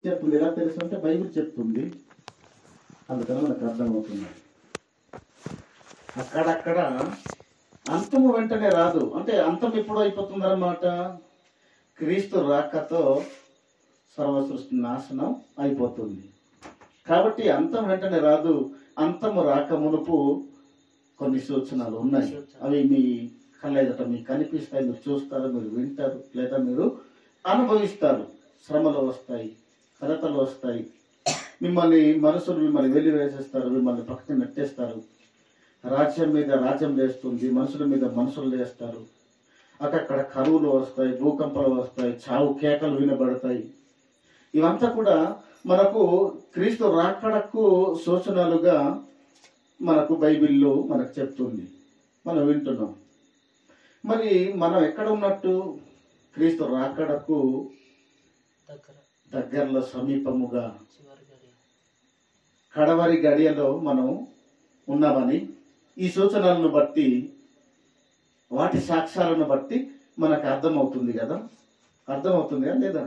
చెప్తుంది. ఎలా తెలుసు అంటే బైబిల్ చెప్తుంది, అందుకని మనకు అర్థమవుతుంది. అక్కడక్కడ అంతము వెంటనే రాదు. అంటే అంతం ఎప్పుడు అయిపోతుంది అన్నమాట? క్రీస్తు రాకతో సర్వ సృష్టి నాశనం అయిపోతుంది. కాబట్టి అంతం వెంటనే రాదు. అంతము రాక మునుపు కొన్ని సూచనలు ఉన్నాయి. అవి మీ కళ్ళ ఎదుట మీకు కనిపిస్తాయి, మీరు చూస్తారు, మీరు వింటారు, లేదా మీరు అనుభవిస్తారు. శ్రమలు వస్తాయి, కలతలు వస్తాయి, మనుషులు మిమ్మల్ని వెలివేసేస్తారు, మిమ్మల్ని పక్కన నెట్టేస్తారు. రాజ్యం మీద రాజ్యం లేస్తుంది, మనుషుల మీద మనుషులు లేస్తారు. అక్కడ కరువులు వస్తాయి, భూకంపాలు వస్తాయి, చావు కేకలు వినబడతాయి. ఇవంతా కూడా మనకు క్రీస్తు రాకడకు సూచనలుగా మనకు బైబిల్లో మనకు చెప్తుంది, మనం వింటున్నాం. మరి మనం ఎక్కడ ఉన్నట్టు? క్రీస్తు రాకడకు దగ్గరలో, సమీపముగా, కడవరి గడియలో మనం ఉన్నామని ఈ సూచనలను బట్టి, వాటి సాక్ష్యాలను బట్టి మనకు అర్థమవుతుంది కదా. అర్థమవుతుందా లేదా?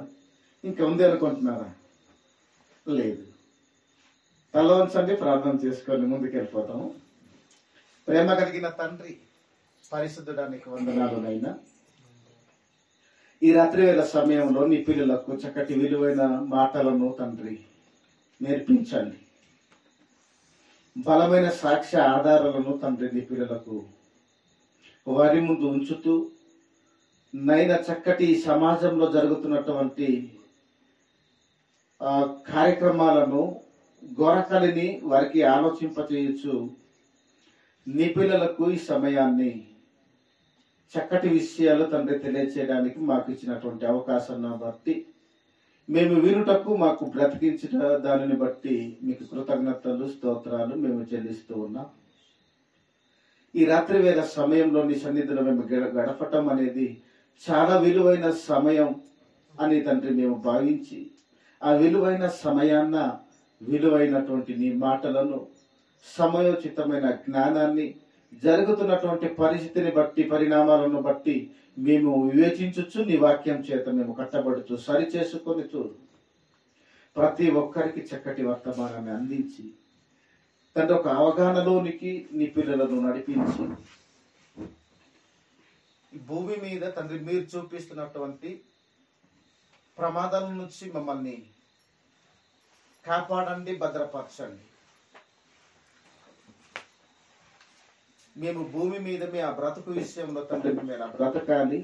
ఇంకా ఉంది అనుకుంటున్నారా? లేదు. తల వంచండి, ప్రార్థన చేసుకొని ముందుకెళ్ళిపోతాము. ప్రేమ కలిగిన తండ్రి, పరిశుద్ధడానికి వందనాలునైనా ఈ రాత్రి వేళ సమయంలో నీ పిల్లలకు చక్కటి విలువైన మాటలను తండ్రి నేర్పించండి. బలమైన సాక్ష్య ఆధారాలను తండ్రి నీ పిల్లలకు వారి ముందు ఉంచుతూ, నైనా చక్కటి సమాజంలో జరుగుతున్నటువంటి కార్యక్రమాలను, గొరకలిని వారికి ఆలోచింపచేయచ్చు. నీ పిల్లలకు ఈ సమయాన్ని చక్కటి విషయాలు తండ్రి తెలియచేయడానికి మాకు ఇచ్చినటువంటి అవకాశాన్ని బట్టి, మేము వినుటకు మాకు బ్రతికించిన దానిని బట్టి మీకు కృతజ్ఞతలు, స్తోత్రాలు మేము చెల్లిస్తూ ఉన్నాం. ఈ రాత్రి వేళ సమయంలో నీ సన్నిధిలో మేము గడపటం అనేది చాలా విలువైన సమయం అని తండ్రి మేము భావించి, ఆ విలువైన సమయాన్న, విలువైనటువంటి నీ మాటలను, సమయోచితమైన జ్ఞానాన్ని, జరుగుతున్నటువంటి పరిస్థితిని బట్టి, పరిణామాలను బట్టి మేము వివేచించచ్చు. నీ వాక్యం చేత మేము కట్టబడుతూ సరి చేసుకొని ప్రతి ఒక్కరికి చక్కటి వర్తమానాన్ని అందించి తండ్రి ఒక అవగాహనలోనికి నీ పిల్లలను నడిపించి, భూమి మీద తండ్రి మీరు చూపిస్తున్నటువంటి ప్రమాదాల నుంచి మమ్మల్ని కాపాడండి, భద్రపరచండి. మేము భూమి మీద ఆ బ్రతుకు విషయంలో తండ్రి మేము ఎలా బ్రతకాలి,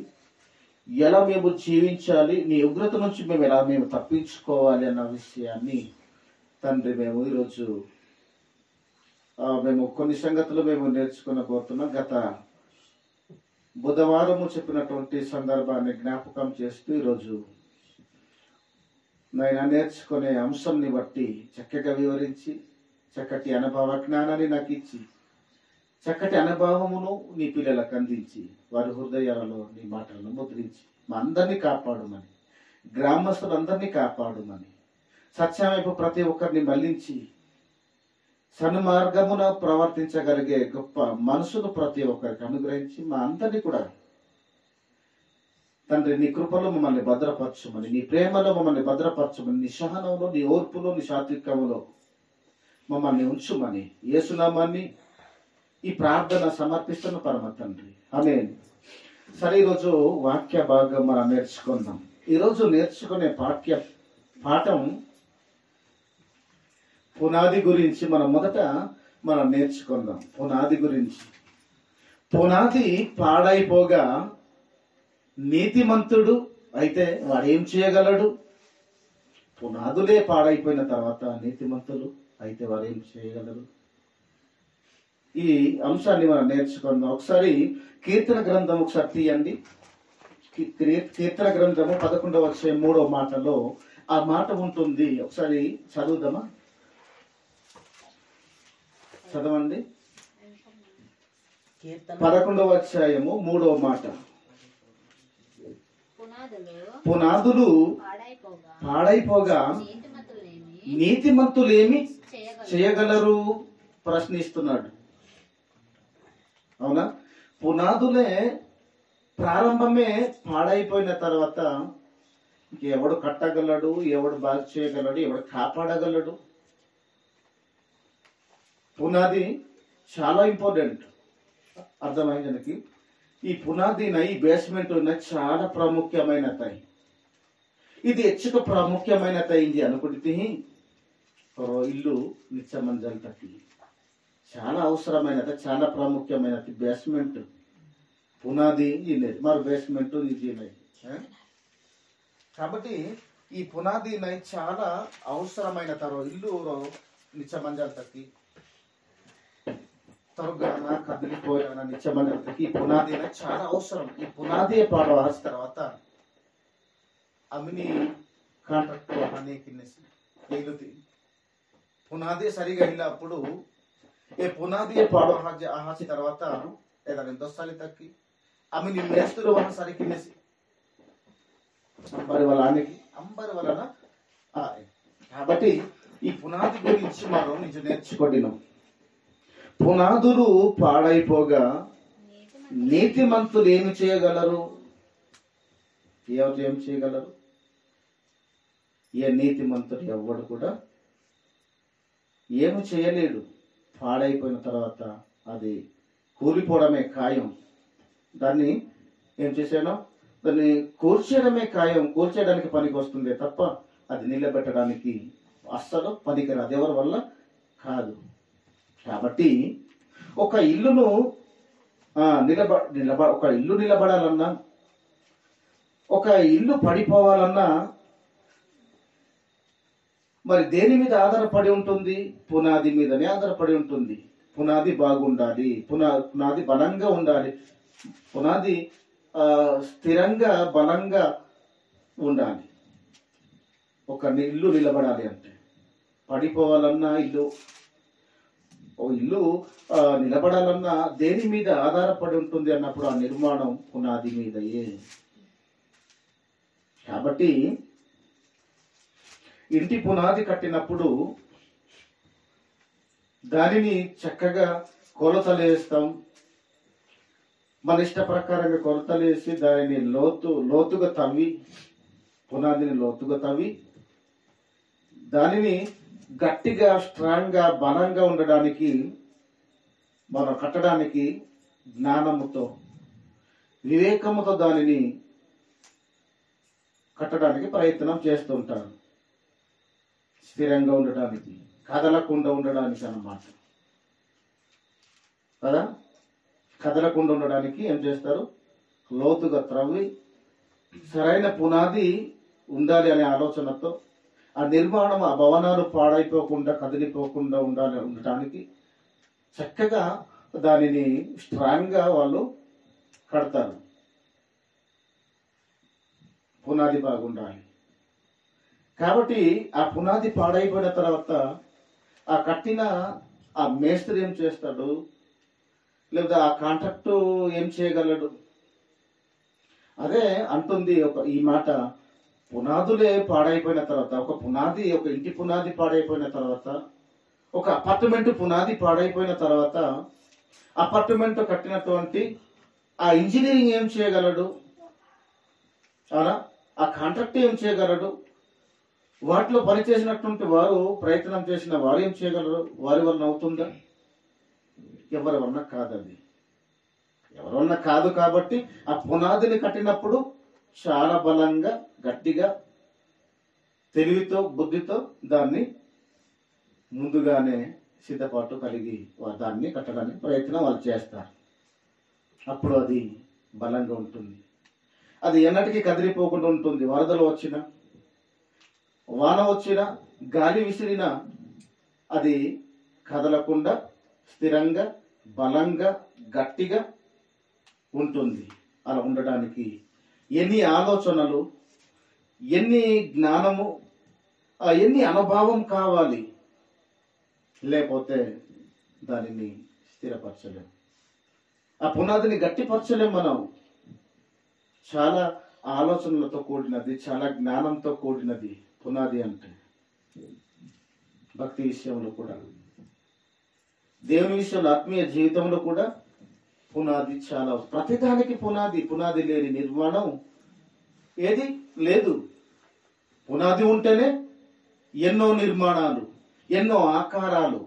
ఎలా మేము జీవించాలి, నీ ఉగ్రత నుంచి మేము ఎలా తప్పించుకోవాలి అన్న విషయాన్ని తండ్రి మేము ఈరోజు మేము కొన్ని సంగతులు మేము నేర్చుకునబోతున్నాం. గత బుధవారము చెప్పినటువంటి సందర్భాన్ని జ్ఞాపకం చేస్తూ ఈరోజు నేను నేర్చుకునే అంశంని బట్టి చక్కగా వివరించి, చక్కటి అనుభవ జ్ఞానాన్ని నాకు ఇచ్చి, చక్కటి అనుభవమును నీ పిల్లలకు అందించి, వారి హృదయాలలో నీ మాటలను ముద్రించి మా అందరినీ కాపాడుమని, గ్రామస్తులందరినీ కాపాడుమని, సత్యం వైపు ప్రతి ఒక్కరిని మళ్లించి సన్మార్గమున ప్రవర్తించగలిగే గొప్ప మనసును ప్రతి ఒక్కరికి అనుగ్రహించి మా అందరినీ కూడా తండ్రి నీ కృపలో మమ్మల్ని భద్రపరచమని, నీ ప్రేమలో మమ్మల్ని భద్రపరచమని, నీ సహనంలో, నీ ఓర్పులో, నీ సాత్వికములో మమ్మల్ని ఉంచుమని యేసునామాన్ని ఈ ప్రార్థన సమర్పిస్తున్న పరమ తండ్రి, ఆమేన్. సరే, ఈరోజు వాక్య భాగం మనం నేర్చుకుందాం. ఈరోజు నేర్చుకునే పాఠం పునాది గురించి. మొదట మనం నేర్చుకుందాం పునాది గురించి. పునాది పాడైపోగా నీతిమంతుడు అయితే వాడేం చేయగలడు? పునాదులే పాడైపోయిన తర్వాత నీతిమంతులు అయితే వారు ఏం చేయగలరు? ఈ అంశాన్ని మనం నేర్చుకుందాం. ఒకసారి కీర్తన గ్రంథం ఒకసారి తీయండి. కీర్తన గ్రంథము 11వ అధ్యాయం 3వ మాటలో ఆ మాట ఉంటుంది. ఒకసారి చదువుదామా? చదవండి. 11వ అధ్యాయము 3వ మాట. పునాదులు పాడైపోగా నీతిమంతులేమి చేయగలరు? ప్రశ్నిస్తున్నాడు. అవునా? పునాదులే ప్రారంభమే పాడైపోయిన తర్వాత ఎవడు కట్టగలడు, ఎవడు బాగు చేయగలడు, ఎవడు కాపాడగలడు? పునాది చాలా ఇంపార్టెంట్. అర్థమైంది మనకి. ఈ పునాది ఈ బేస్మెంట్ చాలా ప్రాముఖ్యమైనది. ఇది ಹೆಚ್ಚಿಗೆ ప్రాముఖ్యమైనది అనుకుంటే ఇల్లు నిత్యమంజల్తకి చాలా అవసరమైనది, చాలా ప్రాముఖ్యమైనది. బేస్మెంట్ పునాది ఇనేది, మరి బేస్మెంట్ ఇది కాబట్టి ఈ పునాది చాలా అవసరమైన ఇల్లు నిత్యమంజల్తకి తరుగాన కదిలిపోయాన నిత్యమంజల్తకి పునాది చాలా అవసరం. ఈ పునాది పాడు రాసిన తర్వాత అమిని కాంట్రాక్ట్ అనేకి పునాది సరిగా వెళ్ళినప్పుడు ఏ పునాది పాడు ఆహాసి తర్వాత ఏదైనా ఎంతోసారి తక్కి అమిని మేస్తులు వల్ల సరికినేసి అంబరి వలానికి అంబరి వలన. కాబట్టి ఈ పునాది గురించి మనం నిజం నేర్చుకోవడం. పునాదులు పాడైపోగా నీతిమంతులు ఏమి చేయగలరు? ఎవరు ఏం చేయగలరు? ఏ నీతిమంతుడు ఎవ్వడు కూడా ఏమి చేయలేడు. పాడైపోయిన తర్వాత అది కూలిపోవడమే ఖాయం. దాన్ని ఏం చేశాను, దాన్ని కూర్చేయడమే ఖాయం. కూర్చేయడానికి పనికి వస్తుంది తప్ప అది నిలబెట్టడానికి అస్సలు పనికిరాదు, ఎవరి వల్ల కాదు. కాబట్టి ఒక ఇల్లును ఒక ఇల్లు నిలబడాలన్నా, ఒక ఇల్లు పడిపోవాలన్నా మరి దేని మీద ఆధారపడి ఉంటుంది? పునాది మీదనే ఆధారపడి ఉంటుంది. పునాది బాగుండాలి, పునాది బలంగా ఉండాలి, పునాది స్థిరంగా బలంగా ఉండాలి. ఒక ఇల్లు నిలబడాలి అంటే, పడిపోవాలన్నా ఇల్లు నిలబడాలన్నా దేని మీద ఆధారపడి ఉంటుంది అన్నప్పుడు ఆ నిర్మాణం పునాది మీదయే. కాబట్టి ఇంటి పునాది కట్టినప్పుడు దానిని చక్కగా కొలతలేస్తాం. మన ఇష్ట ప్రకారంగా కొలతలేసి దానిని లోతుగా తవ్వి, పునాదిని లోతుగా తవ్వి దానిని గట్టిగా స్ట్రాంగ్ గా బలంగా ఉండడానికి మనం కట్టడానికి జ్ఞానముతో వివేకముతో దానిని కట్టడానికి ప్రయత్నం చేస్తుంటారు. స్థిరంగా ఉండడానికి, కదలకుండా ఉండడానికి అన్నమాట కదా. కదలకుండా ఉండడానికి ఏం చేస్తారు? లోతుగా త్రవ్వి సరైన పునాది ఉండాలి అనే ఆలోచనతో ఆ నిర్మాణం, ఆ భవనాలు పాడైపోకుండా కదిలిపోకుండా ఉండటానికి చక్కగా దానిని స్ట్రాంగ్ గా వాళ్ళు కడతారు. పునాది బాగుండాలి. కాబట్టి ఆ పునాది పాడైపోయిన తర్వాత ఆ కట్టిన ఆ మేస్త్రి ఏం చేస్తాడు, లేదా ఆ కాంట్రాక్టు ఏం చేయగలడు? అదే అంటుంది ఈ మాట, పునాదులే పాడైపోయిన తర్వాత, ఒక ఇంటి పునాది పాడైపోయిన తర్వాత, ఒక అపార్ట్మెంట్ పునాది పాడైపోయిన తర్వాత, అపార్ట్మెంట్ కట్టినటువంటి ఆ ఇంజనీరింగ్ ఏం చేయగలడు? అవునా? ఆ కాంట్రాక్ట్ ఏం చేయగలడు? వాటిలో పనిచేసినటువంటి వారు, ప్రయత్నం చేసిన వారు ఏం చేయగలరు? వారి వలన అవుతుందా? ఎవరి వలన కాదండి. ఎవరి వలన కాదు. కాబట్టి ఆ పునాదిని కట్టినప్పుడు చాలా బలంగా, గట్టిగా, తెలివితో, బుద్ధితో దాన్ని ముందుగానే సిద్ధపాటు కలిగి దాన్ని కట్టడానికి ప్రయత్నం వాళ్ళు చేస్తారు. అప్పుడు అది బలంగా ఉంటుంది. అది ఎన్నటికీ కదిలిపోకుండా ఉంటుంది. వరదలు వచ్చినా, వాన వచ్చినా, గాలి విసిరినా అది కదలకుండా స్థిరంగా, బలంగా, గట్టిగా ఉంటుంది. అలా ఉండడానికి ఎన్ని ఆలోచనలు, ఎన్ని జ్ఞానము, ఎన్ని అనుభవం కావాలి, లేకపోతే దానిని స్థిరపరచలేం. ఆ పునాదిని గట్టిపరచలేం మనం. చాలా ఆలోచనలతో కూడినది, చాలా జ్ఞానంతో కూడినది పునాది అంటే. భక్తి విషయంలో కూడా, దేవుని విషయంలో, ఆత్మీయ జీవితంలో కూడా పునాది చాలా. ప్రతిదానికి పునాది లేని నిర్మాణం ఏది లేదు. పునాది ఉంటేనే ఎన్నో నిర్మాణాలు, ఎన్నో ఆకారాలు.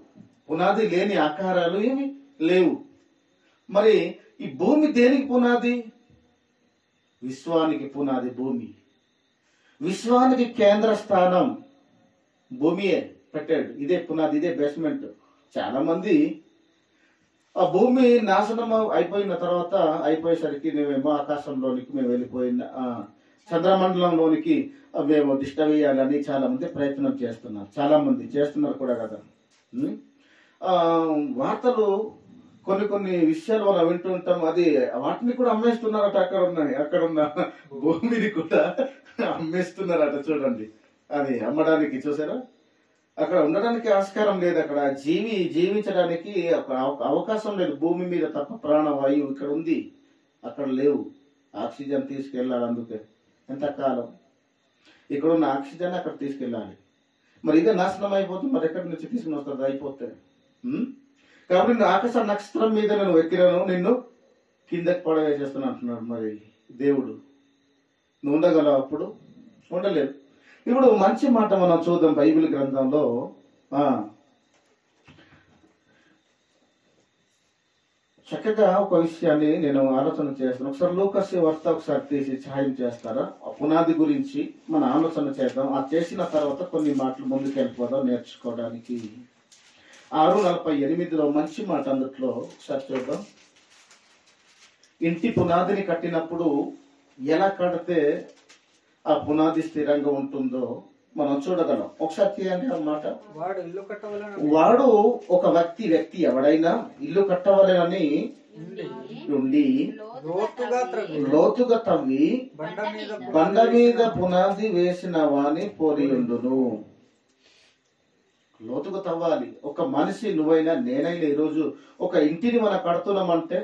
పునాది లేని ఆకారాలు ఏమి లేవు. మరి ఈ భూమి దేనికి పునాది? విశ్వానికి పునాది భూమి. విశ్వానికి కేంద్ర స్థానం భూమియే పెట్టాడు. ఇదే పునాది, ఇదే బేస్మెంట్. చాలా మంది ఆ భూమి నాశనం అయిపోయిన తర్వాత అయిపోయేసరికి మేమేమో ఆకాశంలోనికి మేము వెళ్ళిపోయిన చంద్రమండలంలోనికి మేము డిస్టర్బ్ చేయాలని చాలా మంది ప్రయత్నం చేస్తున్నారు. చాలా మంది చేస్తున్నారు కూడా కదా. వార్తలు కొన్ని విషయాలు మనం వింటూ ఉంటాం. అది వాటిని కూడా అమ్మేస్తున్నారట. అక్కడున్న భూమిని కూడా అమ్మేస్తున్నారట. చూడండి, అది అమ్మడానికి చూసారా? అక్కడ ఉండడానికి ఆస్కారం లేదు. అక్కడ జీవించడానికి అవకాశం లేదు. భూమి మీద తప్ప ప్రాణవాయువు ఇక్కడ ఉంది, అక్కడ లేవు. ఆక్సిజన్ తీసుకెళ్ళాలి. అందుకే ఎంతకాలం ఇక్కడ ఉన్న ఆక్సిజన్ అక్కడ తీసుకెళ్ళాలి. మరి ఇదే నాశనం అయిపోతుంది. మరి ఎక్కడి నుంచి తీసుకుని వస్తుంది? అయిపోతే. కాబట్టి నేను ఆకాశ నక్షత్రం మీద నేను ఎక్కినాను, నిన్ను కిందకి పడవేసేస్తాను అంటున్నాడు. మరి దేవుడు నువ్వు ఉండగలవు? అప్పుడు ఉండలేదు. ఇప్పుడు మంచి మాట మనం చూద్దాం బైబిల్ గ్రంథంలో. చక్కగా ఒక విషయాన్ని నేను ఆలోచన చేస్తాను. ఒకసారి లూకాసు వార్త ఒకసారి తీసి సహాయం చేస్తారా? పునాది గురించి మన ఆలోచన చేద్దాం. అది చేసిన తర్వాత కొన్ని మాటలు ముందుకు వెళ్ళిపోదాం నేర్చుకోవడానికి. 6:48 మంచి మాట అందుట్లో ఒకసారి చూద్దాం. ఇంటి పునాదిని కట్టినప్పుడు ఎలా కడితే ఆ పునాది స్థిరంగా ఉంటుందో మనం చూడగలం. ఒకసారి తీయండి అన్నమాట. వాడు ఒక వ్యక్తి ఎవడైనా ఇల్లు కట్టవలెనని ఉండి లోతుగా తవ్వి బండ మీద పునాది వేసిన వాని పోలియుండును. లోతుగా తవ్వాలి. ఒక మనిషి, నువ్వైనా నేనైనా ఈరోజు ఒక ఇంటిని మనం కడుతున్నామంటే,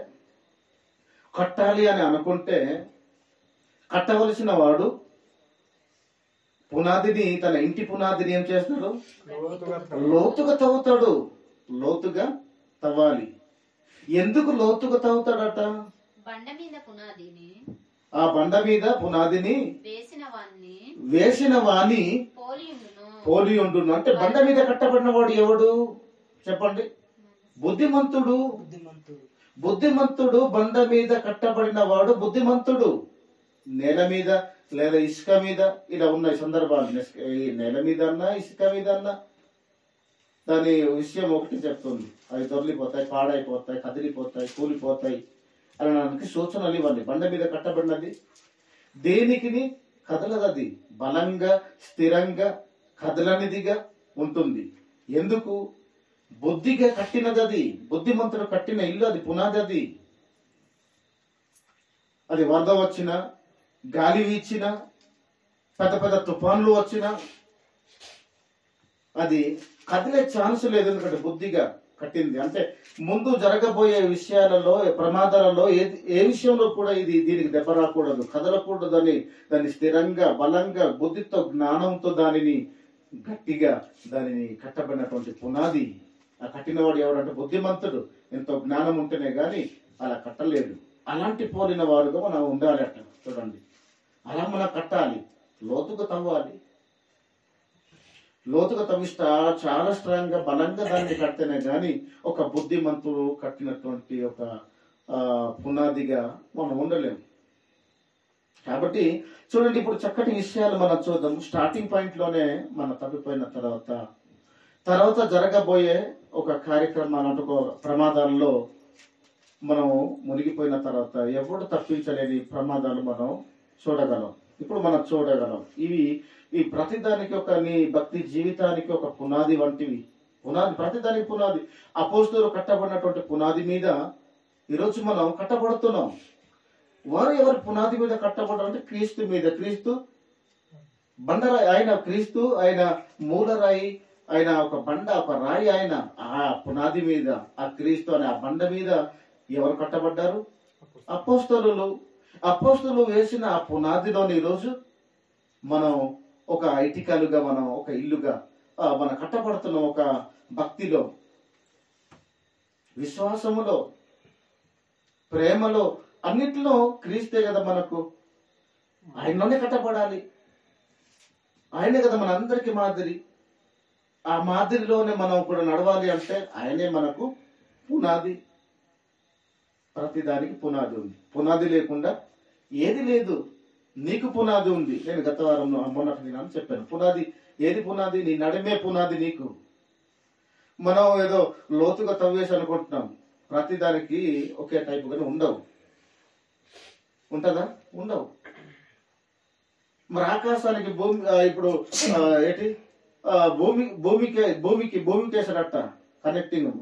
కట్టాలి అని అనుకుంటే కట్టవలసిన వాడు పునాదిని, తన ఇంటి పునాదిని ఏం చేస్తాడు? లోతుగా తవ్వుతాడు. లోతుగా తవ్వాలి. ఎందుకు లోతుగా తవ్వుతాడట? ఆ బండ మీద పునాదిని వేసిన వాణి పోలి ఉండును. అంటే బండ మీద కట్టబడిన వాడు ఎవడు చెప్పండి? బుద్ధిమంతుడు. బుద్ధిమంతుడు బండ మీద కట్టబడిన వాడు బుద్ధిమంతుడు. నేల మీద లేదా ఇసుక మీద ఇలా ఉన్నాయి సందర్భాలు. నేల మీద అన్నా ఇసుక మీద అన్నా దాని విషయం ఒకటి చెప్తుంది. అవి దొరికిపోతాయి, పాడైపోతాయి, కదిలిపోతాయి, కూలిపోతాయి అనడానికి సూచనలు ఇవ్వండి. బండ మీద కట్టబడినది దేనికి కదలదది. బలంగా, స్థిరంగా, కదలనిదిగా ఉంటుంది. ఎందుకు? బుద్ధిగా కట్టినది అది. బుద్ధిమంతుడు కట్టిన ఇల్లు అది, పునాది అది. అది వరద వచ్చినా, గాలి వీచినా, పెద్ద పెద్ద తుఫాన్లు వచ్చినా అది కదిలే ఛాన్స్ లేదు. ఎందుకంటే బుద్ధిగా కట్టింది. అంటే ముందు జరగబోయే విషయాలలో, ప్రమాదాలలో ఏ విషయంలో కూడా దీనికి దెబ్బ రాకూడదు, కదలకూడదు అని దాన్ని స్థిరంగా, బలంగా, బుద్ధితో, జ్ఞానంతో దానిని గట్టిగా దానిని కట్టబడినటువంటి పునాది. ఆ కట్టినవాడు ఎవరంటే బుద్ధిమంతుడు. ఎంతో జ్ఞానం ఉంటేనే గాని అలా కట్టలేడు. అలాంటి పోలిన వాడుగా మనం ఉండాలి. అట్ట చూడండి, అలా మనం కట్టాలి. లోతుగా తవ్వాలి. లోతుగా తవ్విస్తా చాలా స్ట్రాంగ్ గా, బలంగా దాన్ని కడితేనే గాని ఒక బుద్ధిమంతుడు కట్టినటువంటి ఒక పునాదిగా మనం ఉండలేము. కాబట్టి చూడండి, ఇప్పుడు చక్కటి విషయాలు మనం చూద్దాం. స్టార్టింగ్ పాయింట్ లోనే మనం తప్పిపోయిన తర్వాత జరగబోయే ఒక కార్యక్రమం అంటే ఒక ప్రమాదాల్లో మనం మునిగిపోయిన తర్వాత ఎవరు తప్పించలేని ప్రమాదాలు మనం చూడగలం. ఇప్పుడు మనం చూడగలం. ఈ ప్రతిదానికి ఒక నీ భక్తి జీవితానికి ఒక పునాది వంటివి. పునాది, ప్రతిదానికి పునాది. అపోస్తలులు కట్టబడినటువంటి పునాది మీద ఈరోజు మనం కట్టబడుతున్నాం. వారు ఎవరి పునాది మీద కట్టబడారంటే క్రీస్తు మీద. క్రీస్తు బండరాయి. ఆయన క్రీస్తు, ఆయన మూలరాయి, ఆయన ఒక బండ, ఒక రాయి. ఆయన ఆ పునాది మీద, ఆ క్రీస్తు అనే ఆ బండ మీద ఎవరు కట్టబడ్డారు? అపోస్తలులు. అపోస్తలులు వేసిన ఆ పునాదిలోని ఈరోజు మనం ఒక ఇటికలుగా, మనం ఒక ఇల్లుగా మనం కట్టబడుతున్నాం. ఒక భక్తిలో, విశ్వాసములో, ప్రేమలో, అన్నిటిలో క్రీస్తే కదా మనకు. ఆయనలోనే కట్టబడాలి. ఆయనే కదా మన అందరికీ మాదిరి. ఆ మాదిరిలోనే మనం కూడా నడవాలి అంటే ఆయనే మనకు పునాది. ప్రతిదానికి పునాది ఉంది. పునాది లేకుండా ఏది లేదు. నీకు పునాది ఉంది. నేను గత వారం మొన్నటి దినాన్ని చెప్పాను. పునాది ఏది పునాది? నీ నడిమే పునాది నీకు. మనం ఏదో లోతుగా తవ్వేసి అనుకుంటున్నాం. ప్రతిదానికి ఒకే టైపుగానే ఉండవు. ఉంటుందా? ఉండవు. మరి ఆకాశానికి భూమి ఇప్పుడు ఏంటి భూమికి వేసాడట కనెక్టింగ్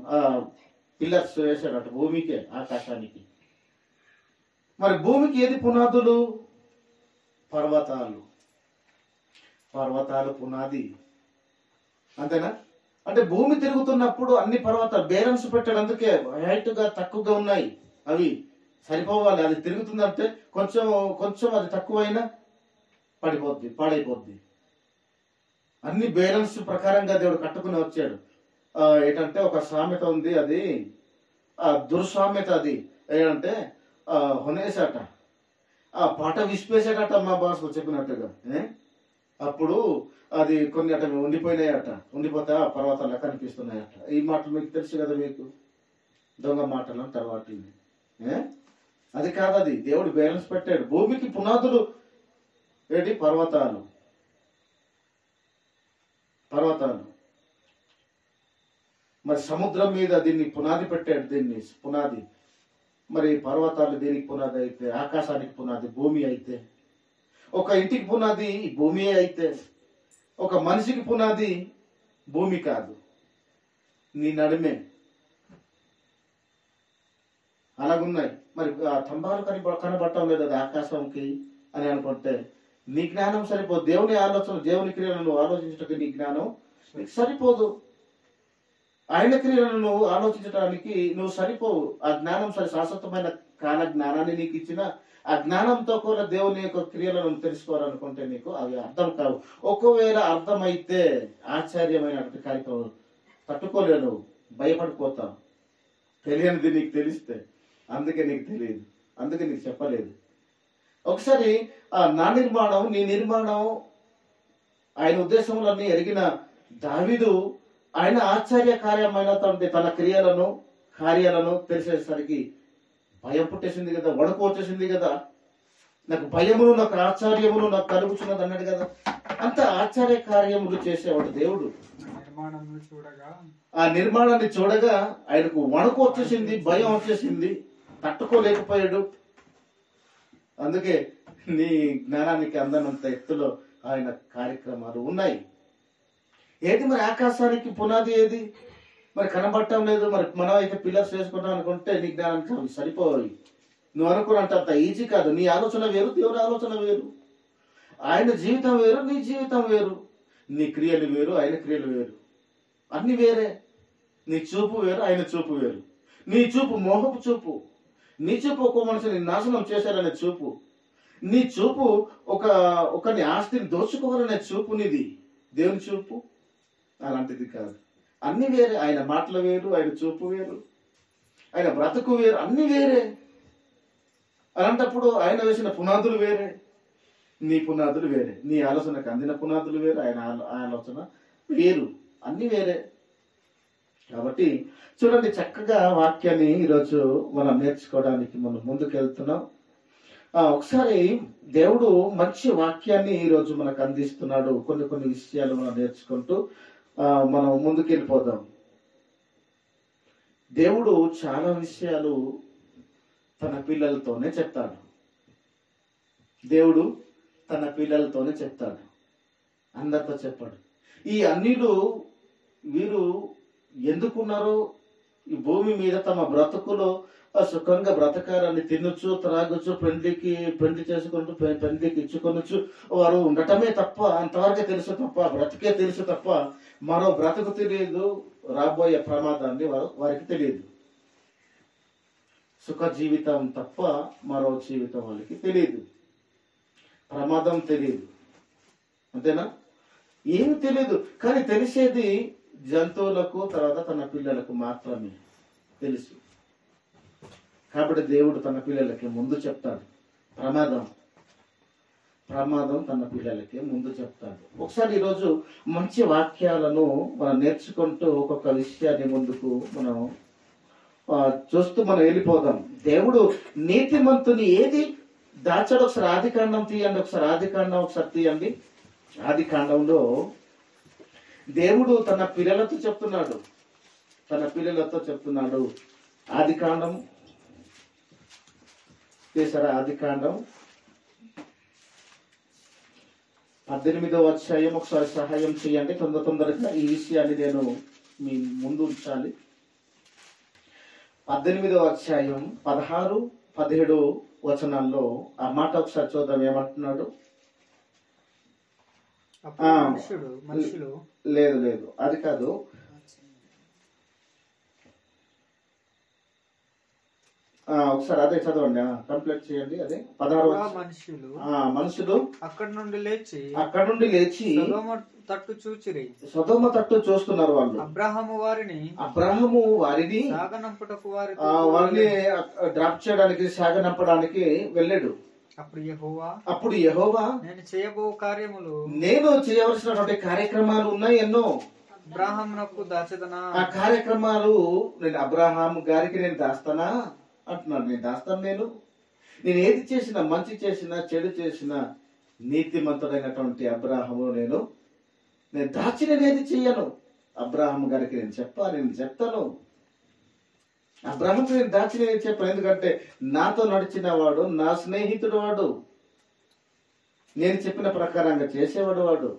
పిల్లర్స్ వేసాడట భూమికే ఆకాశానికి. మరి భూమికి ఏది పునాదులు? పర్వతాలు. పర్వతాలు పునాది. అంతేనా? అంటే భూమి తిరుగుతున్నప్పుడు అన్ని పర్వతాలు బ్యాలెన్స్ పెట్టాడు. అందుకే హైట్ గా తక్కువగా ఉన్నాయి. అవి సరిపోవాలి. అది తిరుగుతుందంటే కొంచెం కొంచెం అది తక్కువైనా పాడైపోద్ది. అన్ని బ్యాలెన్స్ ప్రకారంగా దేవుడు కట్టుకుని వచ్చాడు. ఏంటంటే ఒక సామెత ఉంది, అది దుర్సామెత. అది ఏంటంటే హొనేసాట ఆ పాట విసిపేసాడట మా బాస్ చెప్పినట్టుగా. అప్పుడు అది కొన్ని అట ఉండిపోయినాయట. ఉండిపోతే ఆ పర్వతాలు కనిపిస్తున్నాయట. ఈ మాటలు మీకు తెలుసు కదా. మీకు దొంగ మాటలు అంటారు వాటిని. అది కాదు. అది దేవుడు బ్యాలెన్స్ పెట్టాడు. భూమికి పునాదులు ఏంటి? పర్వతాలు. మరి సముద్రం మీద దీన్ని పునాది పెట్టాడు. దీన్ని పునాది. మరి పర్వతాలు దీనికి పునాది అయితే, ఆకాశానికి పునాది భూమి అయితే, ఒక ఇంటికి పునాది భూమియే అయితే, ఒక మనిషికి పునాది భూమి కాదు, నీ నడిమే. అలాగున్నాయి. మరి ఆ స్తంభాలు కనబడటం లేదు అది ఆకాశంకి అని అనుకుంటే నీ జ్ఞానం సరిపోదు. దేవుని ఆలోచన, దేవుని క్రియలను నువ్వు ఆలోచించడానికి నీ జ్ఞానం నీకు సరిపోదు. ఆయన క్రియలను నువ్వు ఆలోచించడానికి నువ్వు సరిపోవు. ఆ జ్ఞానం శాశ్వతమైన కాల జ్ఞానాన్ని నీకు ఇచ్చిన ఆ జ్ఞానంతో కూడా దేవుని యొక్క క్రియలను తెలుసుకోవాలనుకుంటే నీకు అవి అర్థం కావు. ఒకవేళ అర్థమైతే ఆశ్చర్యమైనటువంటి కార్యక్రమం తట్టుకోలేను, భయపడిపోతావు. తెలియనిది నీకు తెలిస్తే. అందుకే నీకు తెలియదు, అందుకే నీకు చెప్పలేదు. ఒకసారి నా నిర్మాణం నీ నిర్మాణం ఆయన ఉద్దేశములన్నీ ఎరిగిన దావీదు ఆయన ఆశ్చర్య కార్యమైనటువంటి తన క్రియలను కార్యాలను తెలిసేసరికి భయం పుట్టేసింది కదా, వణుకు వచ్చేసింది కదా. నాకు భయమును నాకు ఆశ్చర్యమును నాకు కలుగుతున్నది అన్నాడు కదా. అంత ఆశ్చర్య కార్యములు చేసేవాడు దేవుడు. ఆ నిర్మాణాన్ని చూడగా ఆయనకు వణుకు వచ్చేసింది, భయం వచ్చేసింది, తట్టుకోలేకపోయాడు. అందుకే నీ జ్ఞానానికి అందనంత ఎత్తులో ఆయన కార్యక్రమాలు ఉన్నాయి. ఏది మరి ఆకాశానికి పునాది ఏది? మరి కనబడటం లేదు. మరి మనం అయితే పిల్లర్స్ వేసుకుంటాం అనుకుంటే నీ జ్ఞానానికి అవి సరిపోవాలి. నువ్వు అనుకున్నంత అంత ఈజీ కాదు. నీ ఆలోచన వేరు, దేవుని ఆలోచన వేరు. ఆయన జీవితం వేరు, నీ జీవితం వేరు. నీ క్రియలు వేరు, ఆయన క్రియలు వేరు. అన్ని వేరే. నీ చూపు వేరు, ఆయన చూపు వేరు. నీ చూపు మోహపు చూపు. నీ చూపు ఒక మనిషిని నాశనం చేశారనే చూపు. నీ చూపు ఒకని ఆస్తిని దోచుకోవాలనే చూపు నీది. దేవుని చూపు అలాంటిది కాదు. అన్ని వేరే. ఆయన మాటలు వేరు, ఆయన చూపు వేరు, ఆయన బ్రతుకు వేరు, అన్ని వేరే. అలాంటప్పుడు ఆయన వేసిన పునాదులు వేరే, నీ పునాదులు వేరే. నీ ఆలోచనకు అందిన పునాదులు వేరు, ఆయన ఆలోచన వేరు, అన్ని వేరే. కాబట్టి చూడండి, చక్కగా వాక్యాన్ని ఈరోజు మనం నేర్చుకోవడానికి మనం ముందుకు వెళ్తున్నాం. ఒకసారి దేవుడు మంచి వాక్యాన్ని ఈరోజు మనకు అందిస్తున్నాడు. కొన్ని విషయాలు మనం నేర్చుకుంటూ మనం ముందుకు వెళ్ళిపోదాం. దేవుడు చాలా విషయాలు తన పిల్లలతోనే చెప్తాడు. దేవుడు తన పిల్లలతోనే చెప్తాడు, అందరితో చెప్పాడు. ఈ అన్నిలు వీరు ఎందుకున్నారో, ఈ భూమి మీద తమ బ్రతుకులో సుఖంగా బ్రతకాలని, తినొచ్చు, త్రాగొచ్చు, పెండ్లి చేసుకుంటూ పెండ్లికి ఇచ్చుకొనొచ్చు, వారు ఉండటమే తప్ప, అంతవరకే తెలుసు తప్ప, బ్రతికే తెలుసు తప్ప మరో బ్రతుకు తెలియదు. రాబోయే ప్రమాదాన్ని వారికి తెలియదు. సుఖ జీవితం తప్ప మరో జీవితం వాళ్ళకి తెలియదు. ప్రమాదం తెలియదు. అంతేనా? ఏమి తెలియదు. కానీ తెలిసేది జంతువులకు, తర్వాత తన పిల్లలకు మాత్రమే తెలుసు. కాబట్టి దేవుడు తన పిల్లలకి ముందు చెప్తాడు ప్రమాదం. ప్రమాదం తన పిల్లలకి ముందు చెప్తాడు. ఒకసారి ఈరోజు మంచి వాక్యాలను మనం నేర్చుకుంటూ ఒక్కొక్క విషయాన్ని ముందుకు మనం చూస్తూ మనం వెళ్ళిపోదాం. దేవుడు నీతిమంతుని ఏది దాచాడు? ఒకసారి ఆదికాండం తీయండి, ఒకసారి ఆదికాండం ఒకసారి తీయండి. ఆదికాండంలో దేవుడు తన పిల్లలతో చెప్తున్నాడు. ఆదికాండం చేశారా? ఆదికాండం 18వ అధ్యాయం ఒకసారి సహాయం చేయండి. తొందరగా ఈ విషయాన్ని నేను మీ ముందు ఉంచాలి. 18వ అధ్యాయం 16, 17 వచనాల్లో ఆ మాట ఒకసారి చూద్దాం. ఏమంటున్నాడు? లేదు అది కాదు. ఒకసారి అదే చదవండి, కంప్లీట్ చేయండి. అదే 16 మనుషులు అక్కడి నుండి లేచి సొదొమ తట్టు చూస్తున్నారు. వాళ్ళు అబ్రాహాము వారిని వారిని డ్రాప్ చేయడానికి, సాగనంపడానికి వెళ్ళాడు. అప్పుడు యెహోవా నేను చేయవలసినటువంటి కార్యక్రమాలు ఉన్నాయి ఎన్నో. అబ్రాహామునకు దాచదనా? ఆ కార్యక్రమాలు నేను అబ్రాహాము గారికి నేను దాస్తానా అంటున్నాడు. నేను దాస్తాను. నేను ఏది చేసినా, మంచి చేసినా చెడు చేసినా, నీతిమంతుడైనటువంటి అబ్రాహాము నేను దాచి నేను ఏది చెయ్యను. అబ్రాహాము గారికి నేను చెప్తాను. అబ్రాహాముకి నేను దాచి నేను చెప్పాను. ఎందుకంటే నాతో నడిచిన వాడు, నా స్నేహితుడు వాడు, నేను చెప్పిన ప్రకారంగా చేసేవాడు వాడు,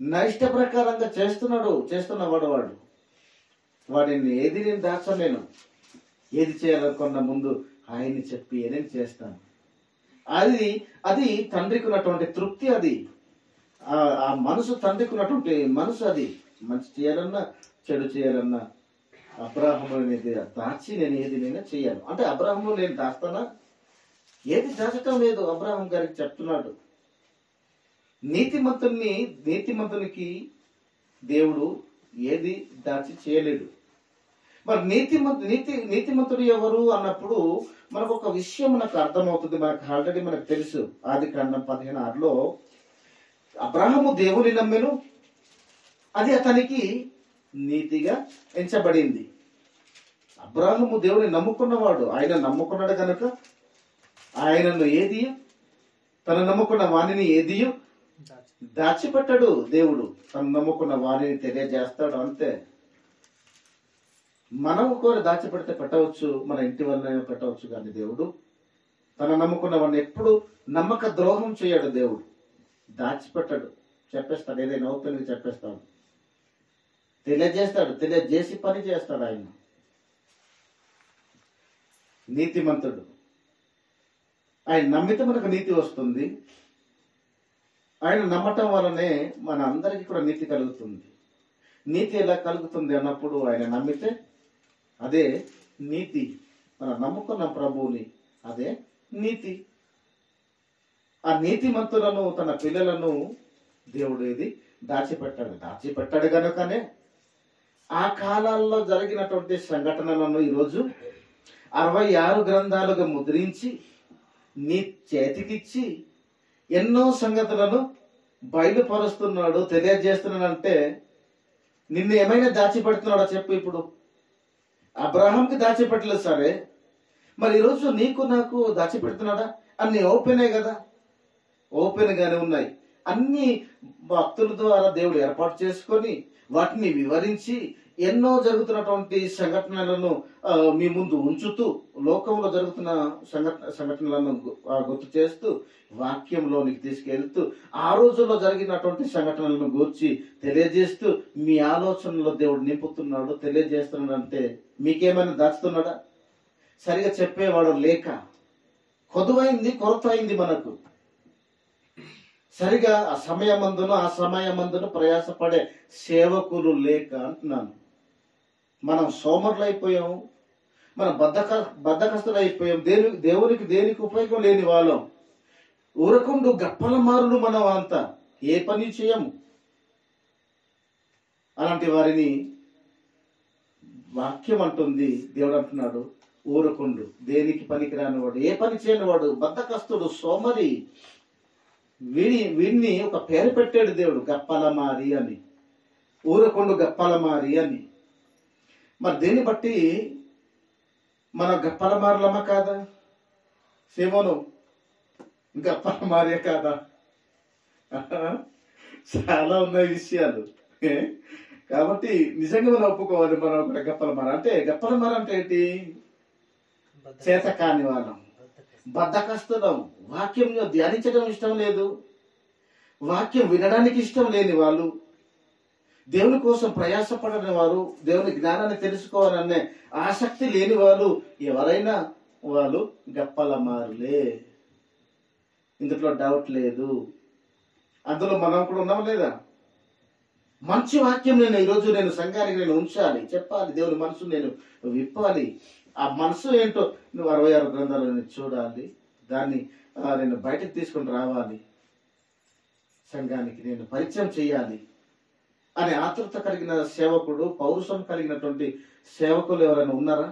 నా ఇష్ట ప్రకారంగా చేస్తున్నవాడు వాడిని ఏది నేను దాచాను. నేను ఏది చేయాలనుకున్న ముందు ఆయన్ని చెప్పి నేను చేస్తాను. అది తండ్రికి ఉన్నటువంటి తృప్తి. అది ఆ మనసు, తండ్రికి ఉన్నటువంటి మనసు. అది మంచి చేయాలన్నా చెడు చేయాలన్నా అబ్రాహాము దాచి నేను చేయాలి. అంటే అబ్రాహాము నేను దాస్తానా? ఏది దాచటం లేదు. అబ్రాహాం గారికి చెప్తున్నాడు. నీతిమంతునికి దేవుడు ఏది దాచి చేయలేడు. మరి నీతిమంతుడు ఎవరు అన్నప్పుడు మనకు ఒక విషయం మనకు అర్థమవుతుంది. ఆల్రెడీ మనకు తెలుసు. ఆదికాండం 15:6లో అబ్రాహాము దేవుని నమ్మెను, అది అతనికి నీతిగా ఎంచబడింది. అబ్రాహాము దేవుని నమ్ముకున్నవాడు. ఆయన నమ్ముకున్నాడు కనుక ఆయనను తన నమ్ముకున్న వాణిని ఏదియు దాచిపెట్టాడు. దేవుడు తను నమ్ముకున్న వాణిని తెలియజేస్తాడు. అంతే. మనం కూడా దాచిపెడితే పెట్టవచ్చు, మన ఇంటి వల్ల పెట్టవచ్చు, కానీ దేవుడు తన నమ్ముకున్న వాడిని ఎప్పుడు నమ్మక ద్రోహం చేయడు. దేవుడు దాచిపెట్టాడు, చెప్పేస్తాడు. ఏదైనా ఓపెన్ గా చెప్పేస్తాడు, తెలియజేసి పని చేస్తాడు. ఆయన నీతిమంతుడు. ఆయన నమ్మితే మనకు నీతి వస్తుంది. ఆయన నమ్మటం వలనే మన అందరికీ కూడా నీతి కలుగుతుంది. నీతి ఎలా కలుగుతుంది అన్నప్పుడు ఆయన నమ్మితే అదే నీతి. మనం నమ్ముకున్న ప్రభువుని, అదే నీతి. ఆ నీతిమంతులను, తన పిల్లలను దేవుడు ఏది దాచిపెట్టాడు కనుకనే ఆ కాలాల్లో జరిగినటువంటి సంఘటనలను ఈరోజు 66 గ్రంథాలుగా ముద్రించి నీ చేతికిచ్చి ఎన్నో సంగతులను బయలుపరుస్తున్నాడు, తెలియజేస్తున్నాడంటే నిన్ను ఏమైనా దాచిపెడుతున్నాడో చెప్పు. ఇప్పుడు అబ్రాహాంకి దాచిపెట్టలేదు సరే, మరి ఈరోజు నీకు నాకు దాచిపెడుతున్నాడా? అన్ని ఓపెనే కదా, ఓపెన్ గానే ఉన్నాయి. అన్ని భక్తుల ద్వారా దేవుడు ఏర్పాటు చేసుకొని వాటిని వివరించి ఎన్నో జరుగుతున్నటువంటి సంఘటనలను మీ ముందు ఉంచుతూ, లోకంలో జరుగుతున్న సంఘటనలను గుర్తు చేస్తూ, వాక్యంలోనికి తీసుకెళ్తూ, ఆ రోజుల్లో జరిగినటువంటి సంఘటనలను గూర్చి తెలియజేస్తూ మీ ఆలోచనలో దేవుడు నింపుతున్నాడు, తెలియజేస్తున్నాడు. అంటే మీకేమైనా దాచుతున్నాడా? సరిగా చెప్పేవాడు లేక కొరత అయింది మనకు. సరిగా ఆ సమయమందును ప్రయాసపడే సేవకులు లేక అంటున్నాను. మనం సోమరులు అయిపోయాం, మనం బద్ధకస్తులు అయిపోయాం, దేనికి ఉపయోగం లేని వాళ్ళం, ఊరకుండు గప్పల మారులు మనం అంతా ఏ పని చేయము. అలాంటి వారిని వాక్యం అంటుంది, దేవుడు అంటున్నాడు, ఊరకుండు, దేనికి పనికిరాని వాడు, ఏ పని చేయని వాడు, బద్ధకస్తుడు, సోమరి, వీడిని ఒక పేరు పెట్టాడు దేవుడు, గప్పలమారి అని. ఊరకుండు గప్పలమారి అని. మరి దీన్ని బట్టి మన గప్పలమారులమా కాదా? సీమోను గప్పలమారే కాదా? చాలా ఉన్నాయి విషయాలు. కాబట్టి నిజంగా మనం ఒప్పుకోవాలి, మనం ఒక గప్పలమార అంటే. గప్పలమార అంటే ఏంటి? చేత కాని వాళ్ళం, బద్ధకస్తులం, వాక్యం ధ్యానించడం ఇష్టం లేదు, వాక్యం వినడానికి ఇష్టం లేని వాళ్ళు, దేవుని కోసం ప్రయాసపడని వారు, దేవుని జ్ఞానాన్ని తెలుసుకోవాలనే ఆసక్తి లేని వాళ్ళు, ఎవరైనా వాళ్ళు గప్పలమారులే. ఇందులో డౌట్ లేదు. అందులో మనం కూడా ఉన్నాం లేదా? మంచి వాక్యం ఈరోజు నేను సంఘానికి ఉంచాలి, చెప్పాలి, దేవుని మనసు నేను విప్పాలి. ఆ మనసు ఏంటో నువ్వు 66 గ్రంథాలను చూడాలి, దాన్ని నేను బయటకు తీసుకొని రావాలి, సంఘానికి నేను పరిచయం చేయాలి అనే ఆతృత కలిగిన సేవకుడు, పౌరుషం కలిగినటువంటి సేవకులు ఎవరైనా ఉన్నారా?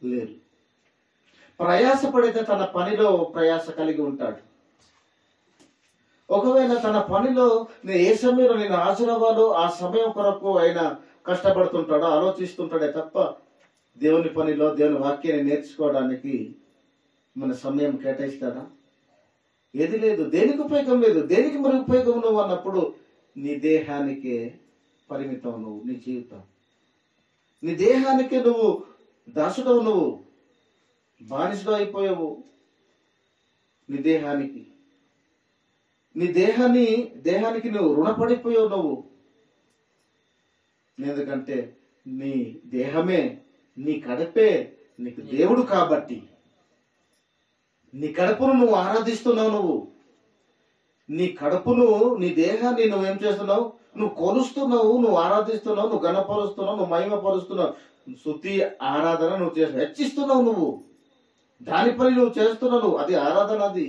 లేరు. ప్రయాసపడితే తన పనిలో ప్రయాస కలిగి ఉంటాడు. ఒకవేళ తన పనిలో నేను ఏ సమయంలో నేను హాజరవ్వాలో ఆ సమయం కొరకు ఆయన కష్టపడుతుంటాడో, ఆలోచిస్తుంటాడే తప్ప దేవుని పనిలో దేవుని వాక్యాన్ని నేర్చుకోవడానికి మన సమయం కేటాయిస్తాడా? ఏది లేదు. దేనికి ఉపయోగం లేదు. దేనికి మరి ఉపయోగం నువ్వు అన్నప్పుడు నీ దేహానికే పరిమితం, నువ్వు నీ జీవితం, నీ దేహానికే నువ్వు దాసుడవు, నువ్వు బానిసడు అయిపోయావు. నీ దేహానికి నువ్వు రుణపడిపోయావు నువ్వు. ఎందుకంటే నీ దేహమే, నీ కడుపే నీకు దేవుడు కాబట్టి నీ కడుపును నువ్వు ఆరాధిస్తున్నావు. నువ్వు నీ కడుపును, నీ దేహాన్ని నువ్వేం చేస్తున్నావు? నువ్వు కొలుస్తున్నావు, నువ్వు ఆరాధిస్తున్నావు, నువ్వు గణపరుస్తున్నావు, నువ్వు మహిమపరుస్తున్నావు, స్తుతి ఆరాధన నువ్వు హెచ్చిస్తున్నావు. నువ్వు దాని పని నువ్వు చేస్తున్నావు, అది ఆరాధన. అది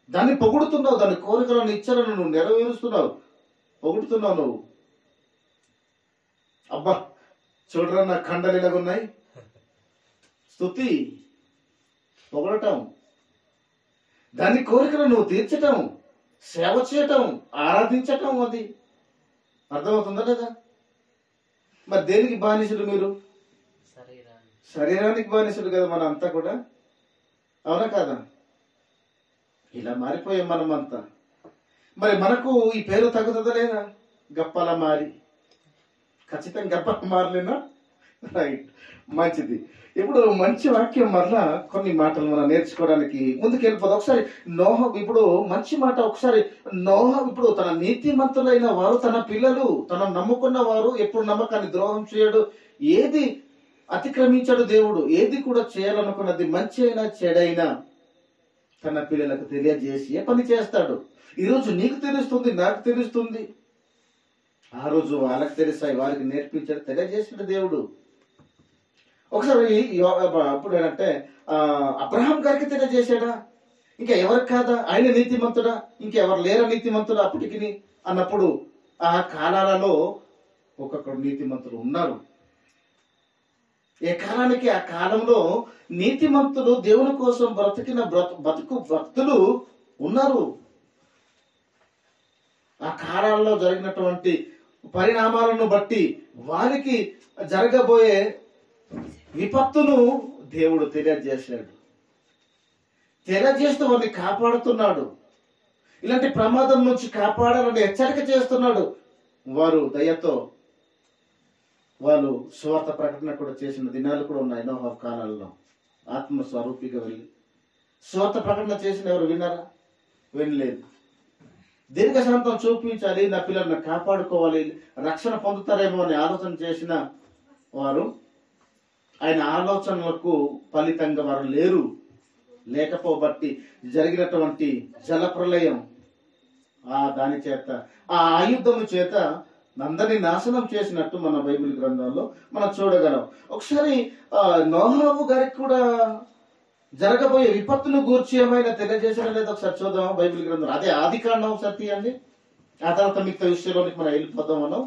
దాన్ని పొగుడుతున్నావు, దాని కోరికలను, ఇచ్చలను నువ్వు నెరవేరుస్తున్నావు, పొగుడుతున్నావు నువ్వు. అబ్బా చూడరా నా కండలు ఇలాగున్నాయి. స్తుతి, పొగడటం, దాని కోరికను నువ్వు తీర్చటం, సేవ చేయటం, ఆరాధించటం, అది అర్థమవుతుందా లేదా? మరి దేనికి బానిసులు మీరు? శరీరానికి బానిసులు కదా మన అంతా కూడా, అవునా కాదా? ఇలా మారిపోయాం మనమంతా. మరి మనకు ఈ పేరు తగ్గుతుందా లేదా? గప్పలమారి. ఖచ్చితంగా గప్పలమారలేనా? రైట్, మంచిది. ఇప్పుడు మంచి వాక్యం వల్ల కొన్ని మాటలు మనం నేర్చుకోవడానికి ముందుకు వెళ్ళిపోదు. ఒకసారి నోహ, ఇప్పుడు మంచి మాట, ఒకసారి నోహ ఇప్పుడు తన నీతిమంతులైన వారు, తన పిల్లలు, తన నమ్ముకున్న వారు ఎప్పుడు నమ్మకాన్ని ద్రోహం చేయడు, ఏది అతిక్రమించాడు దేవుడు, ఏది కూడా చేయాలనుకున్నది మంచి అయినా చెడైనా తన పిల్లలకు తెలియజేసి ఏ పని చేస్తాడు. ఈరోజు నీకు తెలుస్తుంది, నాకు తెలుస్తుంది, ఆ రోజు వాళ్ళకి తెలిసాయి, వారికి నేర్పించాడు, తెలియజేసాడు దేవుడు. ఒకసారి అప్పుడు ఏంటంటే అబ్రహాం గారికి తెలియజేశాడా? ఇంకా ఎవరికి కాదా? ఆయన నీతిమంతుడా? ఇంకెవరు లేరా నీతిమంతుడు అప్పటికి అన్నప్పుడు ఆ కాలాలలో ఒక్కొక్కరు నీతిమంతులు ఉన్నారు. ఏ కాలానికి ఆ కాలంలో నీతిమంతులు, దేవుని కోసం బ్రతికిన బతుకు భక్తులు ఉన్నారు. ఆ కాలాల్లో జరిగినటువంటి పరిణామాలను బట్టి వారికి జరగబోయే విపత్తును దేవుడు తెలియజేశాడు, తెలియజేస్తూ వారిని కాపాడుతున్నాడు. ఇలాంటి ప్రమాదం నుంచి కాపాడాలని హెచ్చరిక చేస్తున్నాడు. వారు దయతో వాళ్ళు సువార్త ప్రకటన కూడా చేసిన దినాలు కూడా ఉన్నాయి. నోహ కాలాల్లో ఆత్మస్వరూపిగా వెళ్ళి సువార్త ప్రకటన చేసిన ఎవరు విన్నారా? వినలేదు. దీర్ఘశాంతం చూపించాలి, నా పిల్లలను కాపాడుకోవాలి, రక్షణ పొందుతారేమో అని ఆలోచన చేసిన వారు ఆయన ఆలోచనలకు ఫలితంగా వారు లేరు. లేకపోబట్టి జరిగినటువంటి జలప్రలయం దాని చేత, ఆ ఆయుధము చేత అందరినీ నాశనం చేసినట్టు మన బైబిల్ గ్రంథంలో మనం చూడగలం. ఒకసారి నోహు గారికి కూడా జరగబోయే విపత్తును గూర్చి ఏమైనా తెలియజేసిన లేదా ఒకసారి చూద్దాం బైబిల్ గ్రంథం. అదే ఆదికాండం ఒకసారి తీయండి, ఆ తర్వాత మిగతా విషయంలోనికి మనం వెళ్ళిపోదాం. మనం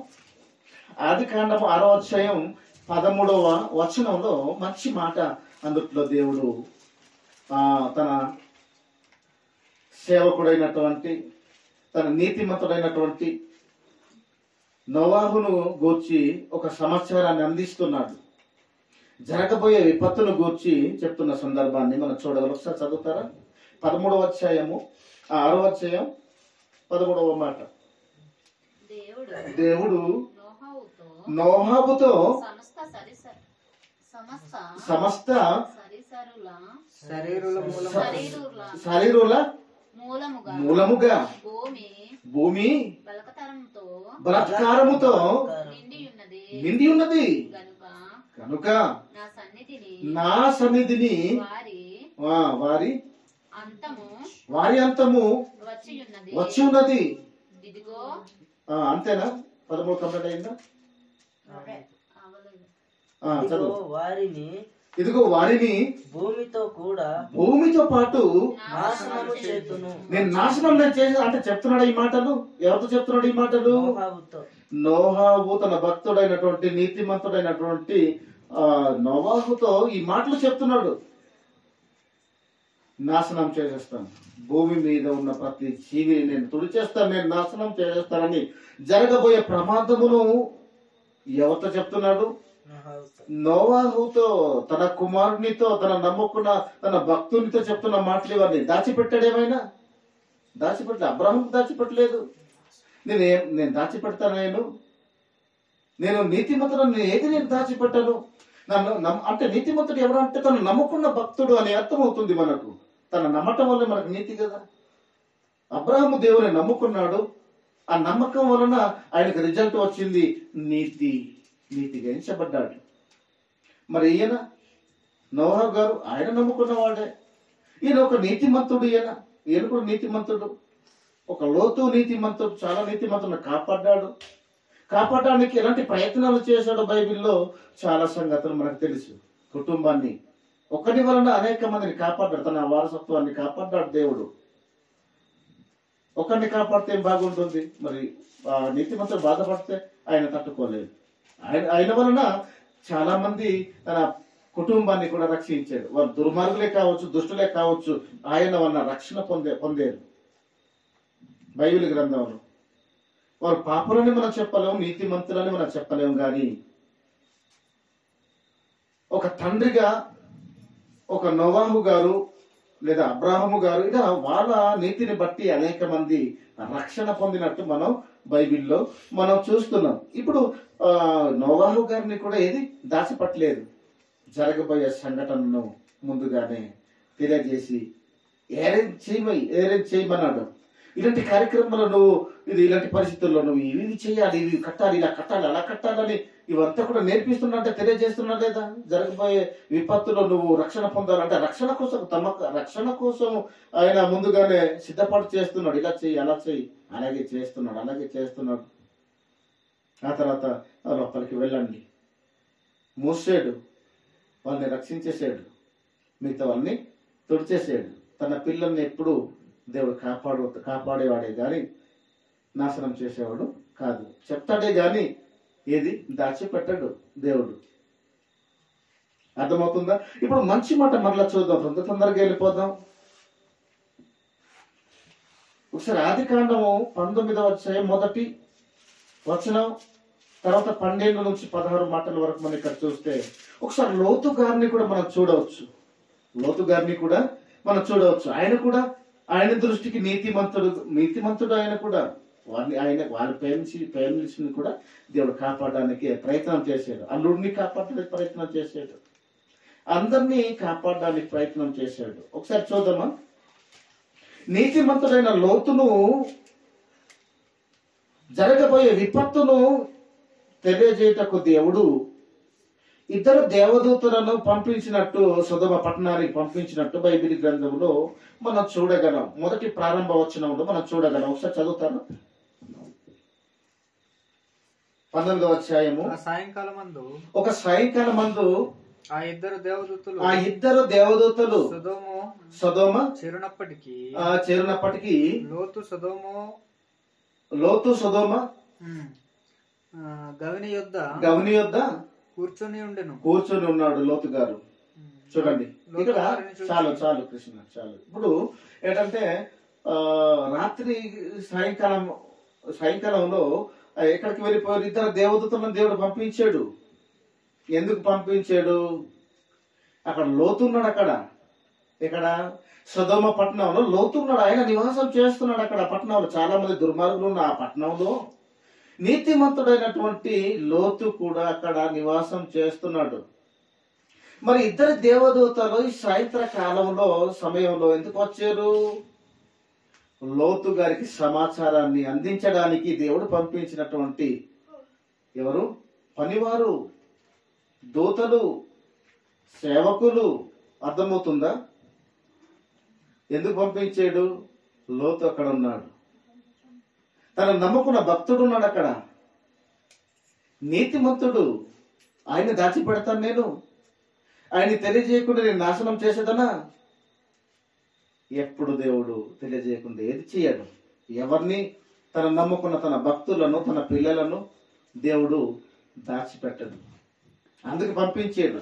ఆదికాండం 6వ అధ్యాయం 13వ వచనంలో మంచి మాట అందుట్లో దేవుడు తన సేవకుడైనటువంటి తన నీతిమంతుడైనటువంటి నోవాహును గూర్చి ఒక సమాచారాన్ని అందిస్తున్నాడు. జరగబోయే విపత్తును గూర్చి చెప్తున్న సందర్భాన్ని మనం చూడగలం. ఒకసారి చదువుతారా? 13వ అధ్యాయము 6వ అధ్యాయం 13వ మాట. దేవుడు నోహాబుతో సమస్త శరీరుల మూలముగా భూమి బలాత్కారముతో నిండి ఉన్నది కనుక నా సన్నిధిని వారి అంతము వచ్చి ఉన్నది. అంతేనా? 13 కంప్లీట్ అయిందా? ఇదిగో వారిని భూమితో పాటు నేను నాశనం చేసి అంటే చెప్తున్నాడు ఈ మాటలు. ఎవరితో చెప్తున్నాడు ఈ మాటలు? నోహాబు తన భక్తుడైనటువంటి నీతిమంతుడైనటువంటి నోవాహుతో ఈ మాటలు చెప్తున్నాడు. నాశనం చేసేస్తాను, భూమి మీద ఉన్న ప్రతి జీవిని నేను తుడిచేస్తాను, నేను నాశనం చేసేస్తానని జరగబోయే ప్రమాదమును ఎవరితో చెప్తున్నాడు? నోవాహుతో, తన కుమారునితో, తన నమ్ముకున్న తన భక్తునితో చెప్తున్న మాటలు ఇవన్నీ. దాచిపెట్టాడు ఏమైనా? దాచిపెట్టలేదు. అబ్రాహం దాచిపెట్టలేదు. నేను దాచిపెడతాను, నేను నీతిమంతుడు, ఏది నేను దాచిపెట్టాను. నన్ను అంటే నీతిమంతుడు ఎవరు అంటే తను నమ్ముకున్న భక్తుడు అని అర్థం అవుతుంది మనకు. తన నమ్మటం వల్ల మనకు నీతి కదా. అబ్రాహాము దేవుని నమ్ముకున్నాడు, ఆ నమ్మకం వలన ఆయనకు రిజల్ట్ వచ్చింది, నీతిగా ఎంచబడ్డాడు. మరి ఈయన నోహా గారు ఆయన నమ్ముకున్నవాడే. ఈయన ఒక నీతిమంతుడు. ఈయన కూడా నీతిమంతుడు, ఒక లోతు నీతిమంతుడు, చాలా నీతిమంతుడు. కాపాడడానికి ఎలాంటి ప్రయత్నాలు చేశాడు బైబిల్లో చాలా సంగతులు మనకు తెలుసు. కుటుంబాన్ని ఒకరి వలన అనేక మందిని కాపాడ్డాడు, తన వారసత్వాన్ని కాపాడ్డాడు దేవుడు. ఒకరిని కాపాడితే ఏం బాగుంటుంది? మరి నీతిమంతుడు బాధపడితే ఆయన తట్టుకోలేదు. ఆయన వలన చాలా మంది తన కుటుంబాన్ని కూడా రక్షించాడు. వారు దుర్మార్గులే కావచ్చు, దుష్టులే కావచ్చు, ఆయన వలన రక్షణ పొందారు. బైబిల్ గ్రంథంలో వారు పాపులని మనం చెప్పలేము, నీతిమంతులని మనం చెప్పలేము. కానీ ఒక తండ్రిగా ఒక నోవాహు గారు లేదా అబ్రాహము గారు ఇలా వాళ్ళ నీతిని బట్టి అనేక మంది రక్షణ పొందినట్టు మనం బైబిల్లో మనం చూస్తున్నాం. ఇప్పుడు నోవాహు గారిని కూడా ఏది దాచిపట్టలేదు. జరగబోయే సంఘటనను ముందుగానే తెలియజేసి ఏరేంజ్ చేయమన్నాడు. ఇలాంటి కార్యక్రమాలు నువ్వు ఇలాంటి పరిస్థితుల్లో నువ్వు ఇవి చేయాలి, ఇవి కట్టాలి, ఇలా కట్టాలి, అలా కట్టాలని ఇవంతా కూడా నేర్పిస్తున్నా అంటే తెలియజేస్తున్నా లేదా? జరగబోయే విపత్తులో నువ్వు రక్షణ పొందాలంటే రక్షణ కోసం ఆయన ముందుగానే సిద్ధపాటు చేస్తున్నాడు. ఇలా చెయ్యి, అలా చెయ్యి, అలాగే చేస్తున్నాడు. ఆ తర్వాత లోపలికి వెళ్ళండి, మూసాడు, వాళ్ళని రక్షించేసాడు, మిగతా వాళ్ళని తుడిచేసాడు. తన పిల్లల్ని ఎప్పుడు దేవుడు కాపాడేవాడే గాని నాశనం చేసేవాడు కాదు. చెప్తాడే గాని ఏది దాచిపెట్టాడు దేవుడు. అర్థమవుతుందా? ఇప్పుడు మంచి మాట మరలా చూద్దాం, తొందరగా వెళ్ళిపోదాం. ఒకసారి ఆదికాండము 19వ అధ్యాయం 1వ వచనం తర్వాత 12 నుంచి 16 మాటల వరకు మనం ఇక్కడ చూస్తే ఒకసారి లోతు గారిని కూడా మనం చూడవచ్చు. ఆయన దృష్టికి నీతిమంతుడు ఆయన కూడా. వాళ్ళ ఫ్యామిలీస్ని కూడా దేవుడు కాపాడడానికి ప్రయత్నం చేశాడు. అల్లుడిని కాపాడడానికి ప్రయత్నం చేశాడు, అందరినీ కాపాడడానికి ప్రయత్నం చేశాడు. ఒకసారి చూద్దామా? నీతిమంతుడైన లోతును జరగబోయే విపత్తును తెలియజేయటకు దేవుడు 2 దేవదూతలను పంపించినట్టు, సొదొమ పట్టణానికి పంపించినట్టు బైబిల్ గ్రంథంలో మనం చూడగలం. మొదటి ప్రారంభ వచనంలో మనం చూడగలం. ఒకసారి చదువుతాను. 19వ అధ్యాయము. ఒక సాయంకాలమందు ఆ ఇద్దరు దేవదూతలు సొదొమ చేరునప్పటికీ లోతు సొదొమ గవిని యొద్ద కూర్చొని ఉన్నాడు లోతు గారు. చూడండి ఇక్కడ చాలు చాలు కృష్ణ చాలు. ఇప్పుడు ఏంటంటే రాత్రి సాయంకాలంలో ఎక్కడికి వెళ్ళిపోయారు? ఇద్దరు దేవదూతలను దేవుడు పంపించాడు. ఎందుకు పంపించాడు? అక్కడ లోతున్నాడు. ఇక్కడ సొదొమ పట్టణంలో లోతున్నాడు. ఆయన నివాసం చేస్తున్నాడు అక్కడ పట్టణంలో. చాలా మంది దుర్మార్గులు ఉన్న ఆ పట్టణంలో నీతిమంతుడైనటువంటి లోతు కూడా అక్కడ నివాసం చేస్తున్నాడు. మరి ఇద్దరు దేవదూతలు ఈ సాయంత్ర సమయంలో ఎందుకు వచ్చారు? లోతు గారికి సమాచారాన్ని అందించడానికి దేవుడు పంపించినటువంటి ఎవరు? పనివారు, దూతలు, సేవకులు. అర్థమవుతుందా? ఎందుకు పంపించాడు? లోతు అక్కడ ఉన్నాడు. తన నమ్ముకున్న భక్తుడు ఉన్నాడు అక్కడ, నీతిమంతుడు. ఆయన దాచిపెడతాను నేను, ఆయన తెలియజేయకుండా నేను నాశనం చేసేదనా? ఎప్పుడు దేవుడు తెలియజేయకుండా ఏది చేయడు. ఎవరిని? తన నమ్ముకున్న తన భక్తులను, తన పిల్లలను దేవుడు దాచిపెట్టడు. అందుకు పంపించాడు.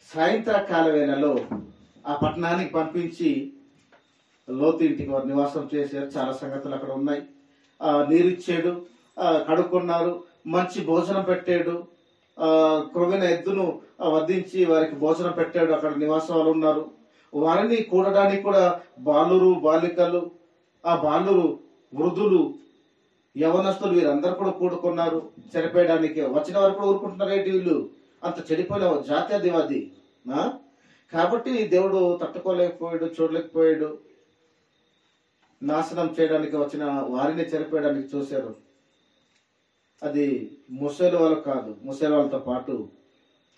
సాయంత్రకాల వేళలో ఆ పట్టణానికి పంపించి లోతు ఇంటికి వారు నివాసం చేశారు. చాలా సంగతులు అక్కడ ఉన్నాయి. నీరిచ్చాడు, కడుక్కున్నారు, మంచి భోజనం పెట్టాడు, క్రొవ్విన ఎద్దును వధించి వారికి భోజనం పెట్టాడు. అక్కడ నివాసాలు ఉన్నారు. వారిని కూడడానికి కూడా బాలురు, బాలికలు, ఆ బాలురు, వృద్ధులు, యవనస్తులు వీరందరూ కూడా కూడుకున్నారు చనిపోయడానికి. వచ్చిన వారు కూడా ఊరుకుంటున్నారు. ఏంటి వీళ్ళు అంత చెడిపోయిన జాతి అది. కాబట్టి దేవుడు తట్టుకోలేకపోయాడు, చూడలేకపోయాడు. నాశనం చేయడానికి వచ్చిన వారిని చనిపోయడానికి చూశారు. అది ముసలి వాళ్ళు కాదు, ముసలి వాళ్ళతో పాటు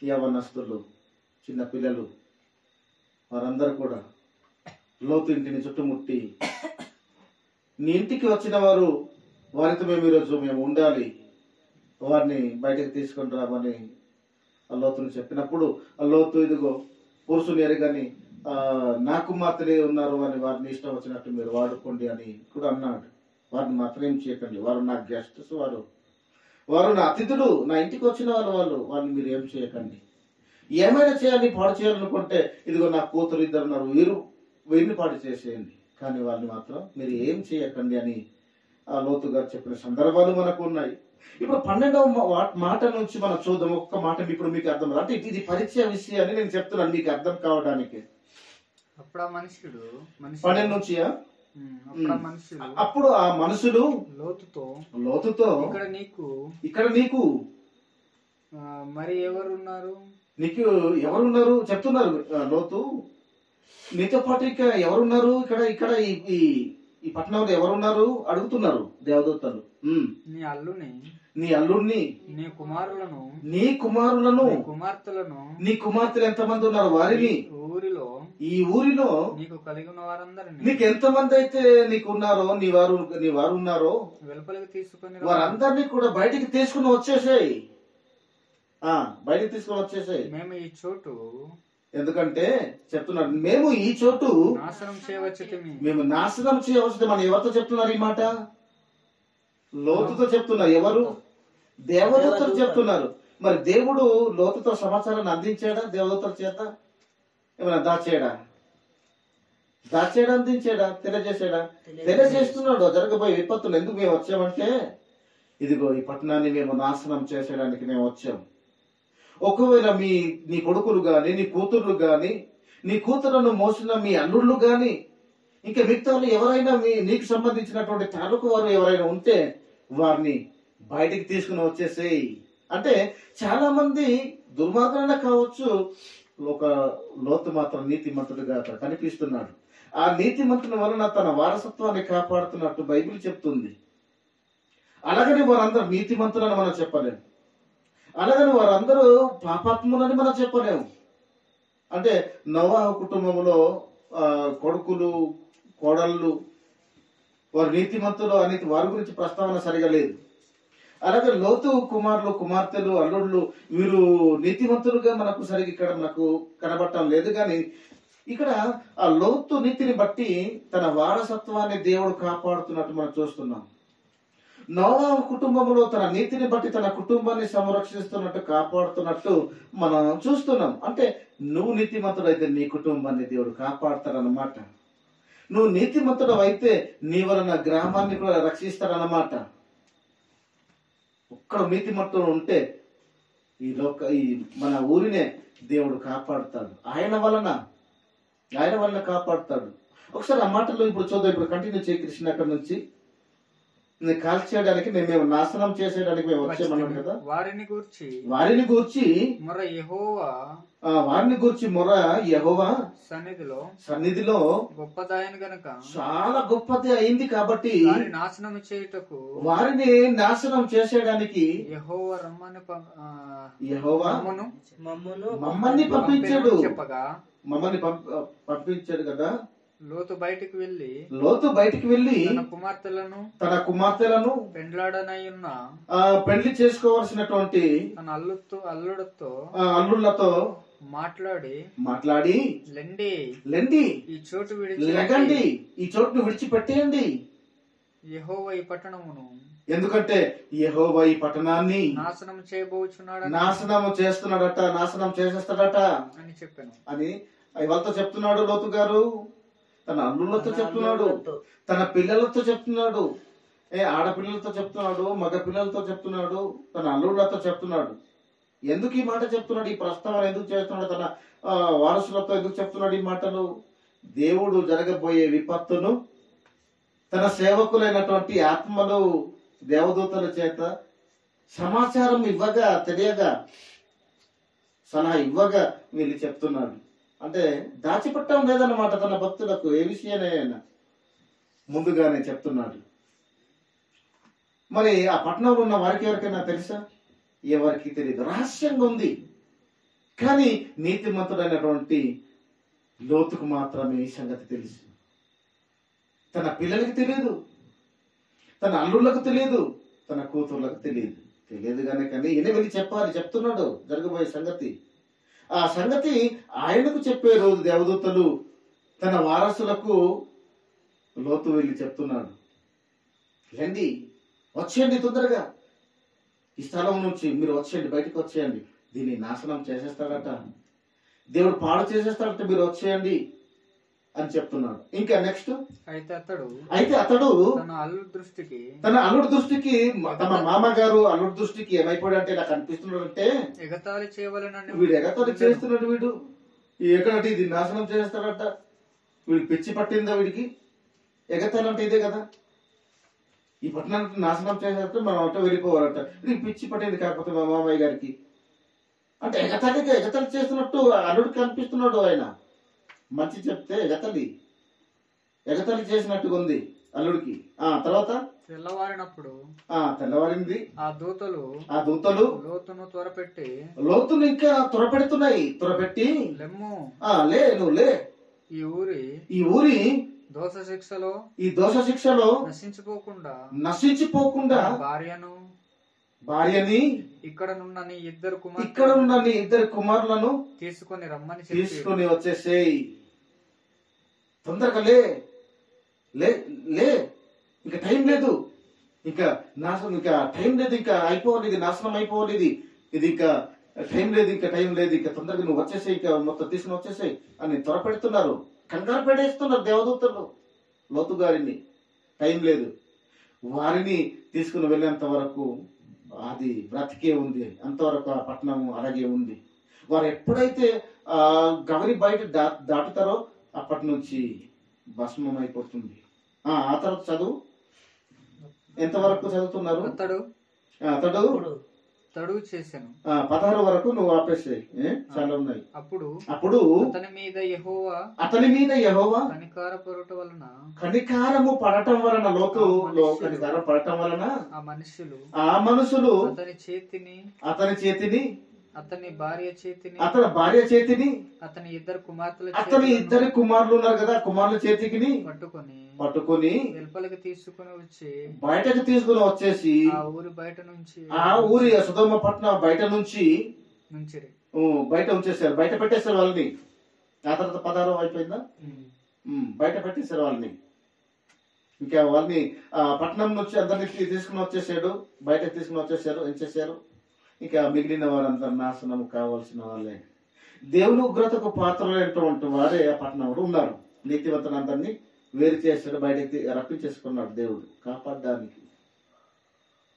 యవనస్తులు, చిన్న పిల్లలు, వారందరూ కూడా లోతు ఇంటిని చుట్టుముట్టి, నీ ఇంటికి వచ్చిన వారు వారితో మేము ఉండాలి, వారిని బయటకు తీసుకొని రామని ఆ లోతుని చెప్పినప్పుడు, ఆ లోతు ఇదిగో పురుషుని ఎరగని నా కుమార్తెలే ఉన్నారు అని వారిని ఇష్టం వచ్చినట్టు మీరు వాడుకోండి అని కూడా అన్నాడు. వారిని మాత్రం ఏం చేయకండి, వారు నా గెస్ట్స్, వారు నా అతిథులు, నా ఇంటికి వచ్చిన వాళ్ళని మీరు ఏం చేయకండి. ఏమైనా చేయాలి, పాడు చేయాలనుకుంటే ఇదిగో నా కూతురు ఇద్దరు ఉన్నారు, వీరిని పాడు చేసేయండి, కానీ వాళ్ళని మాత్రం మీరు ఏం చేయకండి అని ఆ లోతు గారు చెప్పిన సందర్భాలు మనకు ఉన్నాయి. ఇప్పుడు 12వ మాట నుంచి మనం చూద్దాం. ఒక్క మాట ఇప్పుడు మీకు అర్థం, అంటే ఇది పరిచయ విషయాన్ని నేను చెప్తున్నాను మీకు అర్థం కావడానికి. అప్పుడు ఆ మనుషుడు 12 నుంచి అప్పుడు ఆ మనుషులు లోతుతో ఇక్కడ నీకు మరి ఎవరున్నారు, నీకు ఎవరున్నారు చెప్తున్నారు. లోతు నీతో పాటు ఇక ఎవరున్నారు, ఇక్కడ ఈ పట్టణంలో ఎవరున్నారు అడుగుతున్నారు దేవదూతలు. నీ అల్లుడిని, నీ కుమారులను, నీ కుమార్తెలు ఎంతమంది ఉన్నారు వారిని, ఈ ఊరిలో నీకు కలిగి ఉన్న వారందరినీ, నీకు ఎంతమంది అయితే నీకు ఉన్నారో, నీ వారు ఉన్నారో వెలుపలికి తీసుకొని వారందరినీ కూడా బయటికి తీసుకుని వచ్చేసాయి. బయటికి తీసుకుని వచ్చేసాయి. మేము ఈ చోటు, ఎందుకంటే చెప్తున్నారు, మేము ఈ చోటు నాశనం చేయవచ్చు, మేము నాశనం చేయవచ్చు. మనం ఎవరితో చెప్తున్నారు ఈ మాట? లోతుతో చెప్తున్నారు. ఎవరు? దేవదూతలు చెప్తున్నారు. మరి దేవుడు లోతుతో సమాచారాన్ని అందించాడా? దేవదూతల చేత ఏమైనా దాచేడా, అందించాడా, తెలియజేసాడా? తెలియజేస్తున్నాడు జరగబోయే విపత్తులు. ఎందుకు మేము వచ్చామంటే, ఇదిగో ఈ పట్టణాన్ని మేము నాశనం చేసేయడానికి మేము వచ్చాం. ఒకవేళ నీ కొడుకులు గాని, నీ కూతుర్లు గాని, నీ కూతురును మోసిన మీ అల్లుళ్ళు గాని, ఇంకా మిగతా ఎవరైనా నీకు సంబంధించినటువంటి తాలూకు వారు ఎవరైనా ఉంటే వారిని బయటికి తీసుకుని వచ్చేసేయి. అంటే చాలా మంది దుర్మార్గులైనా కావచ్చు, ఒక లోతు మాత్రం నీతిమంతుడిగా అక్కడ కనిపిస్తున్నాడు. ఆ నీతిమంతుని వలన తన వారసత్వాన్ని కాపాడుతున్నట్టు బైబిల్ చెప్తుంది. అలాగని వారందరూ నీతిమంతులని మనం చెప్పలేము, అలాగని వారందరూ పాపాత్ములని మనం చెప్పలేము. అంటే నోవాహు కుటుంబంలో కొడుకులు, కోడళ్ళు వారు నీతిమంతులు అనేది వారి గురించి ప్రస్తావన సరిగా లేదు. అలాగే లోతు కుమారులు, కుమార్తెలు, అల్లుళ్ళు వీరు నీతిమంతులుగా మనకు సరిగా ఇక్కడ మనకు కనబడటం లేదు. కానీ ఇక్కడ ఆ లోతు నీతిని బట్టి తన వారసత్వాన్ని దేవుడు కాపాడుతున్నట్టు మనం చూస్తున్నాం. నోవహు కుటుంబంలో తన నీతిని బట్టి తన కుటుంబాన్ని సంరక్షిస్తున్నట్టు కాపాడుతున్నట్టు మనం చూస్తున్నాం. అంటే నువ్వు నీతిమంతుడైతే నీ కుటుంబాన్ని దేవుడు కాపాడతాడనమాట. నువ్వు నీతిమంతుడు అయితే నీ వలన గ్రామాన్ని కూడా రక్షిస్తాడనమాట. ఒక్కడు నీతిమంతుడు ఉంటే ఈ మన ఊరినే దేవుడు కాపాడుతాడు. ఆయన వలన కాపాడుతాడు. ఒకసారి ఆ మాటలు ఇప్పుడు చూద్దాం. ఇప్పుడు కంటిన్యూ చేయి కృష్ణ. అక్కడ నుంచి నేను కాల్ చేయడానికి మేము నాశనం చేసేయడానికి మేము వచ్చామన్నాం కదా. వారిని గూర్చి మొర యెహోవా సన్నిధిలో గొప్పదాయను గనక చాలా గొప్పది అయింది కాబట్టి నాశనం చేయుటకు వారిని నాశనం చేసేయడానికి యెహోవా మమ్మల్ని పంపించాడు. మమ్మల్ని పంపించాడు కదా. లోతు బయటికి వెళ్ళి తన కుమార్తెలను పెండ్లి చేసుకోవాల్సినటువంటి తన అల్లుళ్లతో మాట్లాడి లెండి ఈ చోటును విడిచిపెట్టేయండి. యెహోవా ఈ పట్టణమును, ఎందుకంటే యెహోవా ఈ పట్టణాన్ని నాశనం చేయబోచున్నాడు, నాశనం చేసేస్తాడట అని చెప్పాను అని వాళ్ళతో చెప్తున్నాడు. లోతు గారు తన అల్లుళ్ళతో చెప్తున్నాడు, తన పిల్లలతో చెప్తున్నాడు, ఆడపిల్లలతో చెప్తున్నాడు, మగ పిల్లలతో చెప్తున్నాడు, తన అల్లుళ్ళతో చెప్తున్నాడు. ఎందుకు ఈ మాట చెప్తున్నాడు? ఈ ప్రస్తావన ఎందుకు చేస్తున్నాడు? తన వారసులతో ఎందుకు చెప్తున్నాడు ఈ మాటలు? దేవుడు జరగబోయే విపత్తును తన సేవకులైనటువంటి ఆత్మలు దేవదూతల చేత సమాచారం తెలియగా సలహా ఇవ్వగా వీళ్ళు చెప్తున్నాడు. అంటే దాచిపెట్టడం లేదన్నమాట తన భక్తులకు. ఏ విషయానైనా ముందుగానే చెప్తున్నాడు. మరి ఆ పట్టణంలో ఉన్న వారికి ఎవరికైనా తెలుసా? ఎవరికి తెలియదు, రహస్యంగా ఉంది. కానీ నీతిమంతుడైనటువంటి లోతుకు మాత్రమే ఈ సంగతి తెలుసు. తన పిల్లలకి తెలియదు, తన అల్లుళ్ళకు తెలియదు, తన కూతుర్లకు తెలియదు కానీ ఈయన వెళ్ళి చెప్తున్నాడు జరగబోయే సంగతి. ఆ సంగతి ఆయనకు చెప్పే రోజు దేవదూతలు తన వారసులకు లోతు వెళ్ళి చెప్తున్నాడు. రండి, వచ్చేయండి, తొందరగా ఈ స్థలం నుంచి మీరు వచ్చేయండి, బయటకు వచ్చేయండి, దీన్ని నాశనం చేసేస్తాడట, దేవుడు పాడు చేసేస్తాడట, మీరు వచ్చేయండి అని చెప్తున్నాడు. ఇంకా నెక్స్ట్ అయితే అతడు తన అల్లుడి దృష్టికి తమ మామగారు అల్లుడి దృష్టికి ఏమైపోయాడు అంటే నాకు అనిపిస్తున్నాడు అంటే ఎగతాళి చేయవలెనని వీడు ఎగతాళి చేస్తున్నాడు. వీడు ఎక్కడంటే ఇది నాశనం చేస్తాడట. వీడు పిచ్చి పట్టిందా వీడికి? ఎగతాళి అంటే ఇదే కదా. ఈ పట్టణానికి నాశనం చేసేస్తే మనం అంటే వెళ్ళిపోవాలంట. ఇది పిచ్చి పట్టింది. కాకపోతే మా మామయ్య గారికి అంటే ఎగతాళి చేస్తున్నట్టు అల్లుడికి కనిపిస్తున్నాడు. ఆయన మంచి చెప్తే ఎగతాళి చేసినట్టుగా ఉంది అల్లుడికి. తర్వాత తెల్లవారింది. ఆ దూతలు లోతును ఇంకా త్వరపెట్టి లే నువ్వు లే, ఈ ఊరి దోష శిక్షలో నశించిపోకుండా భార్యని ఇక్కడున్న నీ ఇద్దరు కుమారులను తీసుకొని వచ్చేసేయ్. తొందరగా లే, ఇంకా టైం లేదు, ఇంకా టైం లేదు, ఇంకా అయిపోవాలి, ఇది నాశనం అయిపోవాలి, ఇది ఇంకా టైం లేదు, ఇంకా తొందరగా నువ్వు వచ్చేసేయి, ఇంకా మొత్తం తీసుకుని వచ్చేసేయి అని త్వరపెడుతున్నారు. కంగారు పెడేస్తున్నారు దేవదూతలు లోతు గారిని. టైం లేదు. వారిని తీసుకుని వెళ్ళేంత వరకు అది బ్రతికే ఉంది, అంతవరకు ఆ పట్టణం అలాగే ఉంది. వారు ఎప్పుడైతే గవరి బయట దాటుతారో అప్పటి నుంచి భస్మం అయిపోతుంది. ఆ తర్వాత చదువు ఎంతవరకు చదువుతున్నారు? అతడు చేశాను 16 వరకు నువ్వు ఆపేసాయి, చాలా ఉన్నాయి. అప్పుడు అతని మీద యెహోవా కనికారము పడటం వలన లోతులో కనికారం పడటం వలన ఆ మనుషులు అతని చేతిని అతని భార్య చేతిని అతని ఇద్దరు కుమారులు ఉన్నారు కదా, కుమారుల చేతికి పట్టుకొని బయటకు తీసుకుని వచ్చేసి ఆ ఊరి సుధమ పట్టణం బయట నుంచి బయట ఉంచేసారు, బయట పెట్టేశారు వాళ్ళని. ఆ తర్వాత 16 అయిపోయిందా? బయట పెట్టేశారు వాళ్ళని. ఇంకా వాళ్ళని పట్టణం నుంచి అందరినీ తీసుకుని వచ్చేసాడు, బయటకు తీసుకుని వచ్చేసారు, ఏం చేశారు? ఇంకా మిగిలిన వారంతా నాశనం కావాల్సిన వాళ్ళే. దేవుని ఉగ్రతకు పాత్రలైనటువంటి వారే ఆ పట్టణంలో ఉన్నారు. నీతివంతులందరినీ వేరు చేశాడు, బయటకి రప్పించేసుకున్నాడు దేవుడు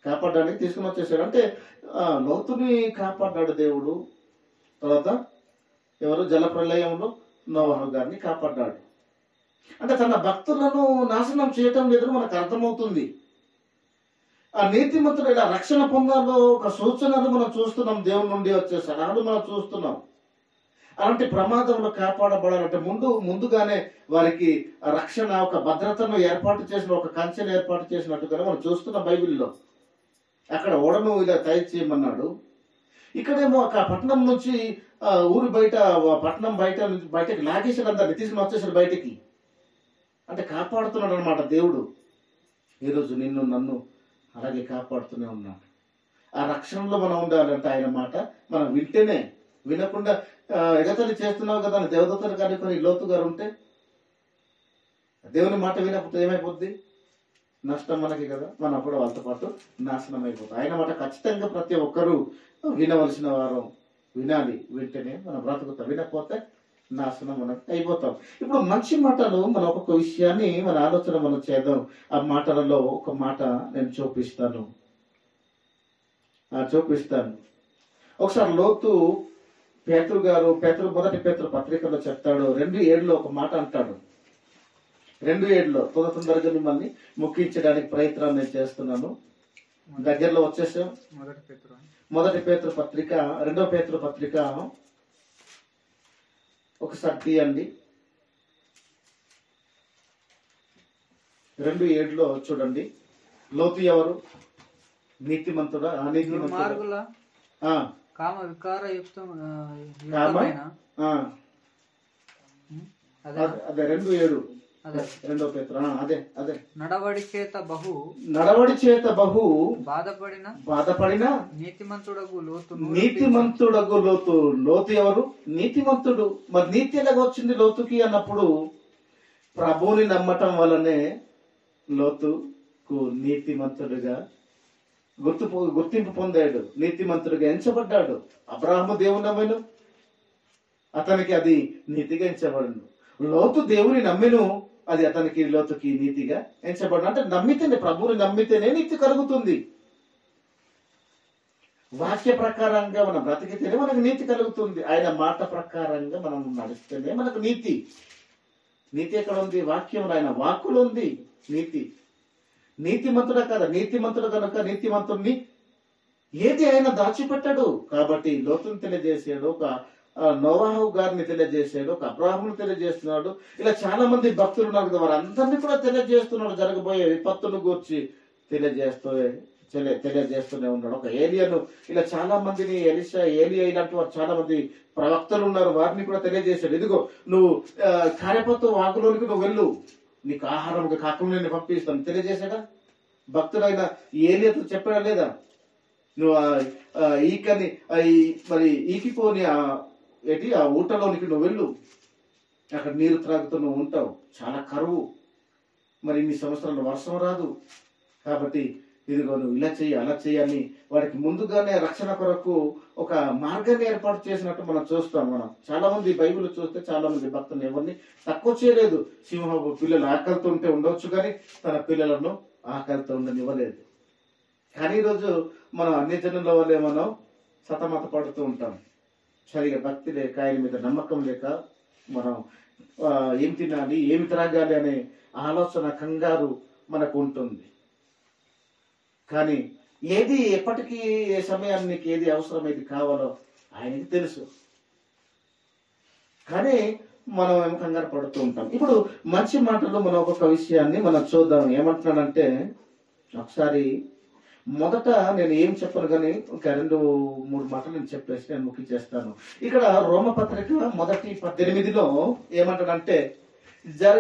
కాపాడడానికి తీసుకుని వచ్చేసాడు. అంటే లోతుని కాపాడ్డాడు దేవుడు. తర్వాత ఎవరు? జల ప్రళయంలో నోవహు గారిని కాపాడ్డాడు. అంటే తన భక్తులను నాశనం చేయటం లేదని మనకు అర్థమవుతుంది. ఆ నీతిమంతుడు ఇలా రక్షణ పొందాలో ఒక సూచనలు మనం చూస్తున్నాం, దేవుని నుండి వచ్చే సలహాలు మనం చూస్తున్నాం. అలాంటి ప్రమాదంలో కాపాడబడాలంటే ముందుగానే వారికి రక్షణ, ఒక భద్రతను ఏర్పాటు చేసిన, ఒక కంచెను ఏర్పాటు చేసినట్టుగానే మనం చూస్తున్నాం బైబిల్లో. అక్కడ ఓడను ఇలా తయారు చేయమన్నాడు. ఇక్కడేమో ఆ పట్టణం నుంచి ఊరి బయట, పట్టణం బయటకి లాగేసాడు, అందరినీ తీసుకుని వచ్చేసాడు బయటికి. అంటే కాపాడుతున్నాడు అనమాట దేవుడు. ఈరోజు నిన్ను నన్ను అలాగే కాపాడుతూనే ఉన్నాడు. ఆ రక్షణలో మనం ఉండాలంటే ఆయన మాట మనం వింటేనే, వినకుండా ఎగతలి చేస్తున్నావు కదా అని దేవదూతలు కానీ కొన్ని లోతు గారు ఉంటే, దేవుని మాట వినకపోతే ఏమైపోద్ది? నష్టం మనకి కదా. మనం కూడా వాళ్ళతో పాటు నాశనం అయిపోతుంది. ఆయన మాట ఖచ్చితంగా ప్రతి ఒక్కరూ వినవలసిన వారు వినాలి. వింటేనే మనం బ్రతుకుతాం, వినకపోతే నాశనం మనం అయిపోతాం. ఇప్పుడు మంచి మాటలు, మన ఒక్కొక్క విషయాన్ని మన ఆలోచన మనం చేద్దాం. ఆ మాటలలో ఒక మాట నేను చూపిస్తాను. ఒకసారి లోతు పేతురు మొదటి పేతురు పత్రికలో చెప్తాడు. 2:7 ఒక మాట అంటాడు. 2:7 తొందరగా మిమ్మల్ని ముఖ్యించడానికి ప్రయత్నం నేను చేస్తున్నాను. దగ్గరలో వచ్చేసాం. మొదటి పేతురు పత్రిక, 2వ పేతురు పత్రిక ఒకసారి తీయండి. 2:7 చూడండి. లోతు ఎవరు? నీతిమంతుడా? దుర్మార్గుల కామ వికార అదే 2:7 2వ పేతురు అదే నడవడి చేత బహు బాధపడిన నీతిమంతుడగు లోతు ఎవరు? నీతిమంతుడు. మరి నీతి ఎలాగ వచ్చింది లోతుకి అన్నప్పుడు, ప్రభువుని నమ్మటం వల్లనే లోతుకు నీతిమంతుడుగా గుర్తింపు పొందాడు, నీతిమంతుడిగా ఎంచబడ్డాడు. అబ్రాహాము దేవుని నమ్మెను, అతనికి అది నీతిగా ఎంచబడను. లోతు దేవుని నమ్మెను, అది అతనికి లోతుకి నీతిగా ఎంచబడను. అంటే నమ్మితేనే, ప్రభువుని నమ్మితేనే నీతి కలుగుతుంది. వాక్య ప్రకారంగా మనం బ్రతికితేనే మనకు నీతి కలుగుతుంది. ఆయన మాట ప్రకారంగా మనం నడిస్తేనే మనకు నీతి. నీతి ఎక్కడ ఉంది? వాక్యం, ఆయన వాక్కులు ఉంది నీతి. నీతిమంతుడా కదా? నీతిమంతుడు కనుక నీతిమంతుడిని ఏది ఆయన దాచిపెట్టాడు. కాబట్టి లోతుని తెలియజేసాడు, ఒక నోవాహు గారిని తెలియజేసాడు, ఒక అబ్రాహామును తెలియజేస్తున్నాడు. ఇలా చాలా మంది భక్తులు ఉన్నారు కదా, వారందరినీ కూడా తెలియజేస్తున్నాడు. జరగబోయే విపత్తును గూర్చి తెలియజేస్తూనే ఉన్నాడు. ఒక ఏలియాను, ఇలా చాలా మందిని, ఏలియా ఇలాంటి వారు చాలా మంది ప్రవక్తలు ఉన్నారు, వారిని కూడా తెలియజేశాడు. ఇదిగో నువ్వు కార్యపత్తు వాగులోనికి నువ్వు వెళ్ళు, నీకు ఆహారం కాకుండా నేను పంపిస్తాను తెలియజేశాడా? భక్తుడైన ఏలియాతో చెప్పాడా లేదా? నువ్వు ఈకని మరి ఈకిపోని ఆ ఊటలోనికి నువ్వు వెళ్ళు, అక్కడ నీరు త్రాగుతూ నువ్వు ఉంటావు, చాలా కరువు, మరి ఇన్ని సంవత్సరాలు వర్షం రాదు, కాబట్టి ఇదిగో నువ్వు ఇలా చెయ్యి అలా చెయ్యని వాడికి ముందుగానే రక్షణ కొరకు ఒక మార్గాన్ని ఏర్పాటు చేసినట్టు మనం చూస్తాం. మనం చాలా మంది బైబిల్ చూస్తే చాలా మంది భక్తులు ఎవరిని తక్కువ చేయలేదు. సింహపు పిల్లలు ఆకలితో ఉంటే ఉండవచ్చు, కానీ తన పిల్లలను ఆకలితో ఉండనివ్వలేదు. కానీ ఈరోజు మనం అన్ని జనుల వల్లే మనం సతమత పడుతూ ఉంటాం. సరిగా భక్తి లేక, ఆయన మీద నమ్మకం లేక, మనం ఏం తినాలి, ఏమి త్రాగాలి అనే ఆలోచన, కంగారు మనకు ఉంటుంది. కానీ ఏది ఎప్పటికీ, ఏ సమయానికి ఏది అవసరం, ఏది కావాలో ఆయనకి తెలుసు. కానీ మనం ఏమో కంగారు పడుతూ ఉంటాం. ఇప్పుడు మంచి మాటలు మనం ఒక్కొక్క విషయాన్ని మనం చూద్దాం. ఏమంటున్నాడంటే, ఒకసారి మొదట నేను ఏం చెప్పను కానీ ఒక 2-3 మాటలు నేను చెప్పేసి నేను ముగించేస్తాను. ఇక్కడ రోమపత్రిక 1:18 ఏమంటాడంటే,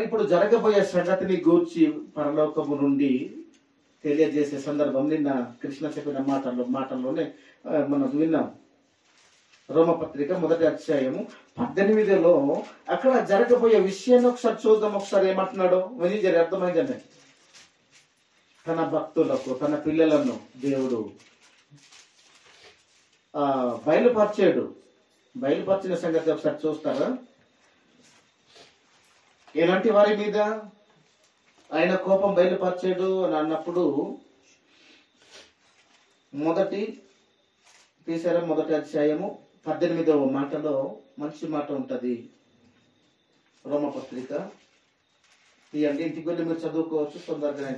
ఇప్పుడు జరగబోయే సంగతిని గూర్చి పరలోకము నుండి తెలియజేసే సందర్భం నిన్న కృష్ణ చెప్పిన మాటల్లోనే మనం విన్నాం. రోమపత్రిక 1:18 అక్కడ జరగబోయే విషయాన్ని ఒకసారి చూద్దాం. ఒకసారి ఏమంటున్నాడో విని అర్థమైందండి. తన భక్తులకు, తన పిల్లలను దేవుడు బయలుపరిచిన సంగతి ఒకసారి చూస్తారా? ఎలాంటి వారి మీద ఆయన కోపం బయలుపరిచాడు అని అన్నప్పుడు మొదటి అధ్యాయము 18వ మాటలో మంచి మాట ఉంటది. రోమపత్రిక తీయండి, ఇంటికి వెళ్ళి మీరు చదువుకోవచ్చు తొందరగా.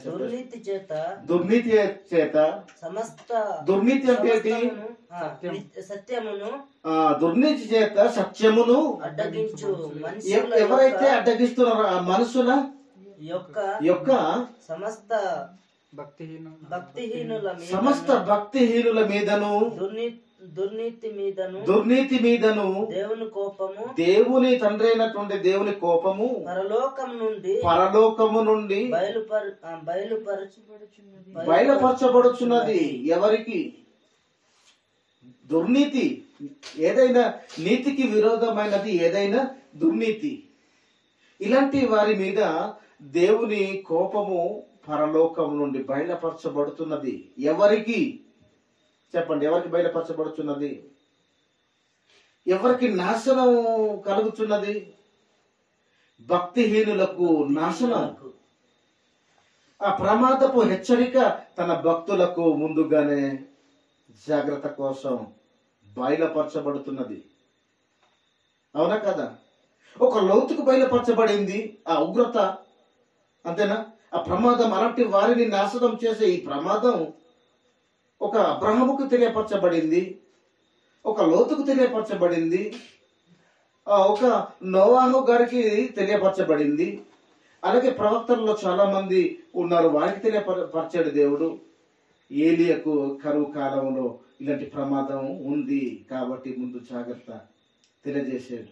దుర్నీతి చేత సమస్త దుర్నీతి అంటే సత్యమును దుర్నీతి చేత సత్యమును అడ్డగించు ఎవరైతే అడ్డగిస్తున్నారో ఆ మనుషుల యొక్క సమస్త భక్తిహీనుల మీదను దుర్నీతి మీదను దేవుని తండ్రి అయినటువంటి దేవుని కోపము పరలోకము నుండి బయలుపరచబడుచున్నది. ఎవరికి? దుర్నీతి ఏదైనా, నీతికి విరోధమైనది ఏదైనా దుర్నీతి, ఇలాంటి వారి మీద దేవుని కోపము పరలోకం నుండి బయలుపరచబడుతున్నది. ఎవరికి చెప్పండి? ఎవరికి బయలుపరచబడుతున్నది? ఎవరికి నాశనం కలుగుతున్నది? భక్తిహీనులకు నాశనం. ఆ ప్రమాదపు హెచ్చరిక తన భక్తులకు ముందుగానే జాగ్రత్త కోసం బయలుపరచబడుతున్నది. అవునా కదా? ఒక లోతుకు బయలుపరచబడింది ఆ ఉగ్రత, అంతేనా? ఆ ప్రమాదం, అలాంటి వారిని నాశనం చేసే ఈ ప్రమాదం ఒక అబ్రహాముకు తెలియపరచబడింది, ఒక లోతుకు తెలియపరచబడింది, ఒక నోవాహు గారికి తెలియపరచబడింది. అలాగే ప్రవక్తల్లో చాలా మంది ఉన్నారు, వారికి తెలియపరిచాడు దేవుడు. ఏలియాకు కరువు కాలంలో ఇలాంటి ప్రమాదం ఉంది కాబట్టి ముందు జాగ్రత్త తెలియజేసాడు.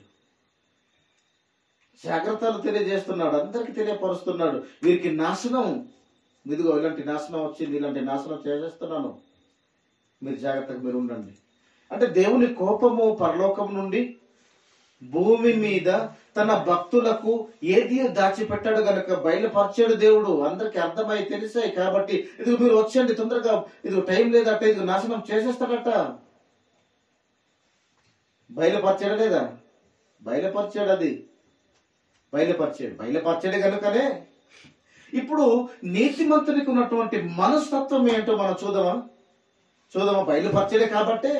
జాగ్రత్తలు తెలియజేస్తున్నాడు, అందరికి తెలియపరుస్తున్నాడు. వీరికి నాశనం, ఇదిగో ఇలాంటి నాశనం వచ్చింది, ఇలాంటి నాశనం చేసేస్తున్నాను, మీరు జాగ్రత్తగా మీరు ఉండండి అంటే దేవుని కోపము పరలోకం నుండి భూమి మీద తన భక్తులకు ఏది దాచిపెట్టాడు గనక బయలుపరిచాడు దేవుడు. అందరికి అర్థమై తెలిసాయి కాబట్టి ఇది మీరు వచ్చండి తొందరగా, ఇది టైం లేదట, ఇది నాశనం చేసేస్తాడట. బయలుపరిచాడు లేదా? బయలుపరిచాడు, అది బయలుపరిచాడు కనుకనే ఇప్పుడు నీతిమంతునికి ఉన్నటువంటి మనస్తత్వం ఏంటో మనం చూద్దామా? బయలుపరిచాడే కాబట్టే,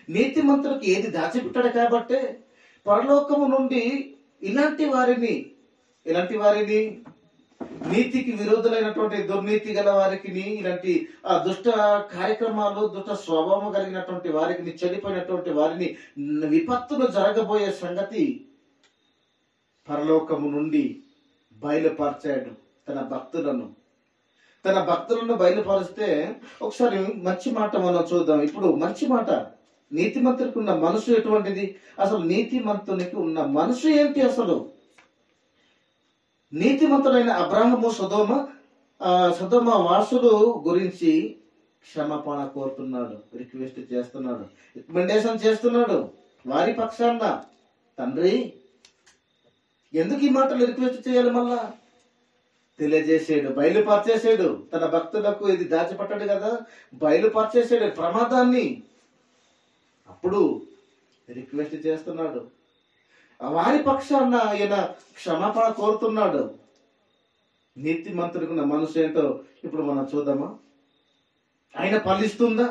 నీతిమంతులకు ఏది దాచిపెట్టాడు కాబట్టే పరలోకము నుండి ఇలాంటి వారిని నీతికి విరోధులైనటువంటి దుర్నీతి గల వారికి, ఇలాంటి దుష్ట కార్యక్రమాలు, దుష్ట స్వభావం కలిగినటువంటి వారికి, చెడిపోయినటువంటి వారిని, విపత్తులు జరగబోయే సంగతి పరలోకము నుండి బయలుపరిచాడు తన భక్తులను బయలుపరిస్తే ఒకసారి మంచి మాట మనం చూద్దాం. ఇప్పుడు మంచి మాట, నీతిమంతునికి ఉన్న మనసు ఎటువంటిది? అసలు నీతిమంతునికి ఉన్న మనసు ఏంటి? అసలు నీతిమంతుడైన అబ్రాహము సొదొమ వాసులు గురించి క్షమాపణ కోరుతున్నాడు, రిక్వెస్ట్ చేస్తున్నాడు, రికమెండేషన్ చేస్తున్నాడు వారి పక్షాన. తండ్రి, ఎందుకు ఈ మాటలు రిక్వెస్ట్ చేయాలి? మళ్ళా తెలియజేసాడు, బయలుపరిచేసాడు. తన భక్తులకు ఇది దాచిపట్టాడు కదా, బయలుపరిచేసాడు ప్రమాదాన్ని. అప్పుడు రిక్వెస్ట్ చేస్తున్నాడు, వారి పక్షాన ఆయన క్షమాపణ కోరుతున్నాడు. నీతిమంతుడికి ఉన్న మనసు ఏంటో ఇప్పుడు మనం చూద్దామా? ఆయన ఫలిస్తుందా?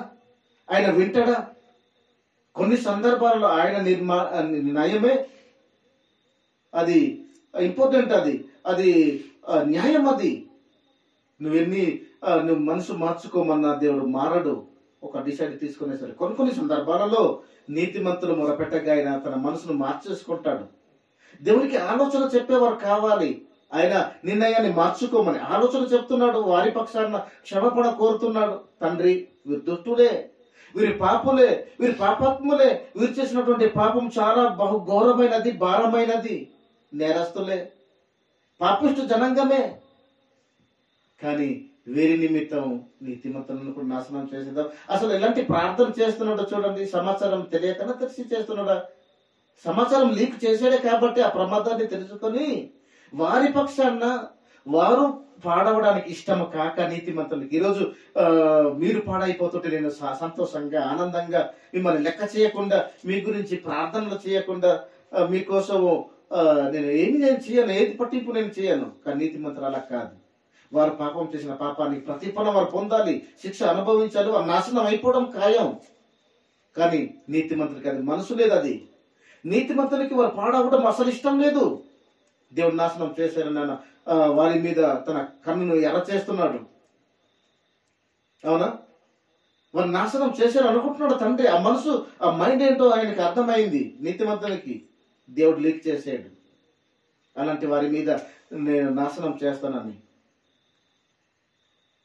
ఆయన వింటాడా? కొన్ని సందర్భాల్లో ఆయన న్యాయమే, అది ఇంపార్టెంట్, అది న్యాయం. అది నువ్వు మనసు మార్చుకోమన్నా దేవుడు మారడు. ఒక డిసైడ్ తీసుకునే సరే కొన్ని సందర్భాలలో నీతిమంతులు మొరపెట్టగా ఆయన తన మనసును మార్చేసుకుంటాడు. దేవునికి ఆలోచన చెప్పేవారు కావాలి. ఆయన నిర్ణయాన్ని మార్చుకోమని ఆలోచన చెప్తున్నాడు. వారి పక్షాన క్షమాపణ కోరుతున్నాడు. తండ్రి, వీరు దుష్టులే, వీరి పాపులే, వీరి పాపాత్ములే, వీరు చేసినటువంటి పాపం చాలా బహు ఘోరమైనది, భారమైనది, నేరస్తులే, పాపిష్టు జనాంగమే. కానీ వీరి నిమిత్తం నీతిమంతులను కూడా నాశనం చేసేద్దాం. అసలు ఎలాంటి ప్రార్థన చేస్తున్నాడో చూడండి. సమాచారం తెలియకనా తెలిసి చేస్తున్నాడా? సమాచారం లీక్ చేసాడే కాబట్టి ఆ ప్రమాదాన్ని తెలుసుకొని వారి పక్షాన వారు పాడవడానికి ఇష్టం కాక నీతిమంతులకి ఈరోజు మీరు పాడైపోతుంటే నేను సంతోషంగా ఆనందంగా మిమ్మల్ని లెక్క చేయకుండా మీ గురించి ప్రార్థనలు చేయకుండా మీకోసం నేను చేయను, ఏది పట్టింపు నేను చేయను. కానీ నీతిమంతులు అలా కాదు. వారు పాపం చేసిన పాపానికి ప్రతిఫలం వారు పొందాలి, శిక్ష అనుభవించాలి, వారు నాశనం అయిపోవడం ఖాయం. కానీ నీతిమంతులకి అది మనసు లేదు. అది నీతిమంతులకి వారు పాడవడం అసలు ఇష్టం లేదు. దేవుడు నాశనం చేశారన్న వారి మీద తన కన్నును ఎర్ర చేస్తున్నాడు. అవునా? వారు నాశనం చేశారు అనుకుంటున్నాడు తండ్రి. ఆ మనసు, ఆ మైండ్ ఏంటో ఆయనకి అర్థమైంది. నీతిమంతునికి దేవుడు లీక్ చేసాడు, అలాంటి వారి మీద నేను నాశనం చేస్తానని.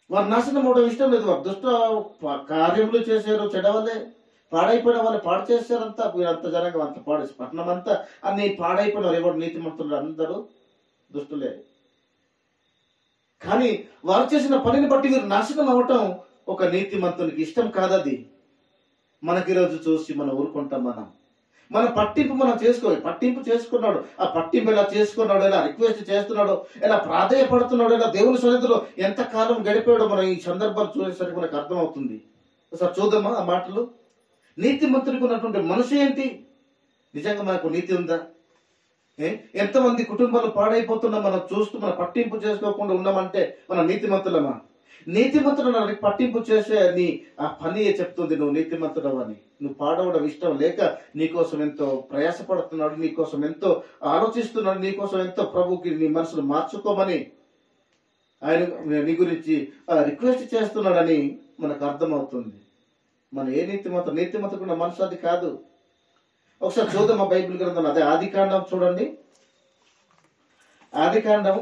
వారు నాశనం అవడం ఇష్టం లేదు. వారు దుష్ట కార్యములు చేశారు, చెడవలే పాడైపోయిన వాళ్ళు పాడు చేశారంతా. వీరంత జనంగా అంత పాడు పట్టణం అంతా అన్ని పాడైపోయిన వారు ఎవరు నీతిమంతులు అందరూ దుష్టులే. కానీ వారు చేసిన పనిని బట్టి వీరు నాశనం అవటం ఒక నీతిమంతునికి ఇష్టం కాదది. మనకి ఈరోజు చూసి మనం ఊరుకుంటాం. మన పట్టింపు మనం చేసుకోవాలి. పట్టింపు చేసుకున్నాడు, ఆ పట్టింపు ఎలా చేసుకున్నాడు, ఎలా రిక్వెస్ట్ చేస్తున్నాడు, ఎలా ప్రాధేయపడుతున్నాడు, ఎలా దేవుని సన్నిధిలో ఎంత కాలం గడిపాడో మనం ఈ సందర్భాలు చూసేసరికి మనకు అర్థమవుతుంది. ఒకసారి చూద్దామా ఆ మాటలు. నీతిమంతునికి ఉన్నటువంటి మనసు ఏంటి? నిజంగా మనకు నీతి ఉందా? ఎంతమంది కుటుంబాలు పాడైపోతున్నా మనం చూస్తూ మన పట్టింపు చేసుకోకుండా ఉన్నామంటే మన నీతిమంతులమా? నీతిమంతుడు పట్టింపు చేసే నీ ఆ పని చెప్తుంది నువ్వు నీతిమంతుడవు అని. నువ్వు పాడవడం ఇష్టం లేక నీకోసం ఎంతో ప్రయాసపడుతున్నాడు, నీకోసం ఎంతో ఆలోచిస్తున్నాడు, నీకోసం ఎంతో ప్రభుకి నీ మనసును మార్చుకోమని ఆయన నీ గురించి రిక్వెస్ట్ చేస్తున్నాడని మనకు అర్థమవుతుంది. మన ఏ నీతిమంతుకున్న మనసు అది కాదు. ఒకసారి చూద్దాం ఆ బైబిల్ గ్రంథం. అదే ఆదికాండం చూడండి. ఆదికాండం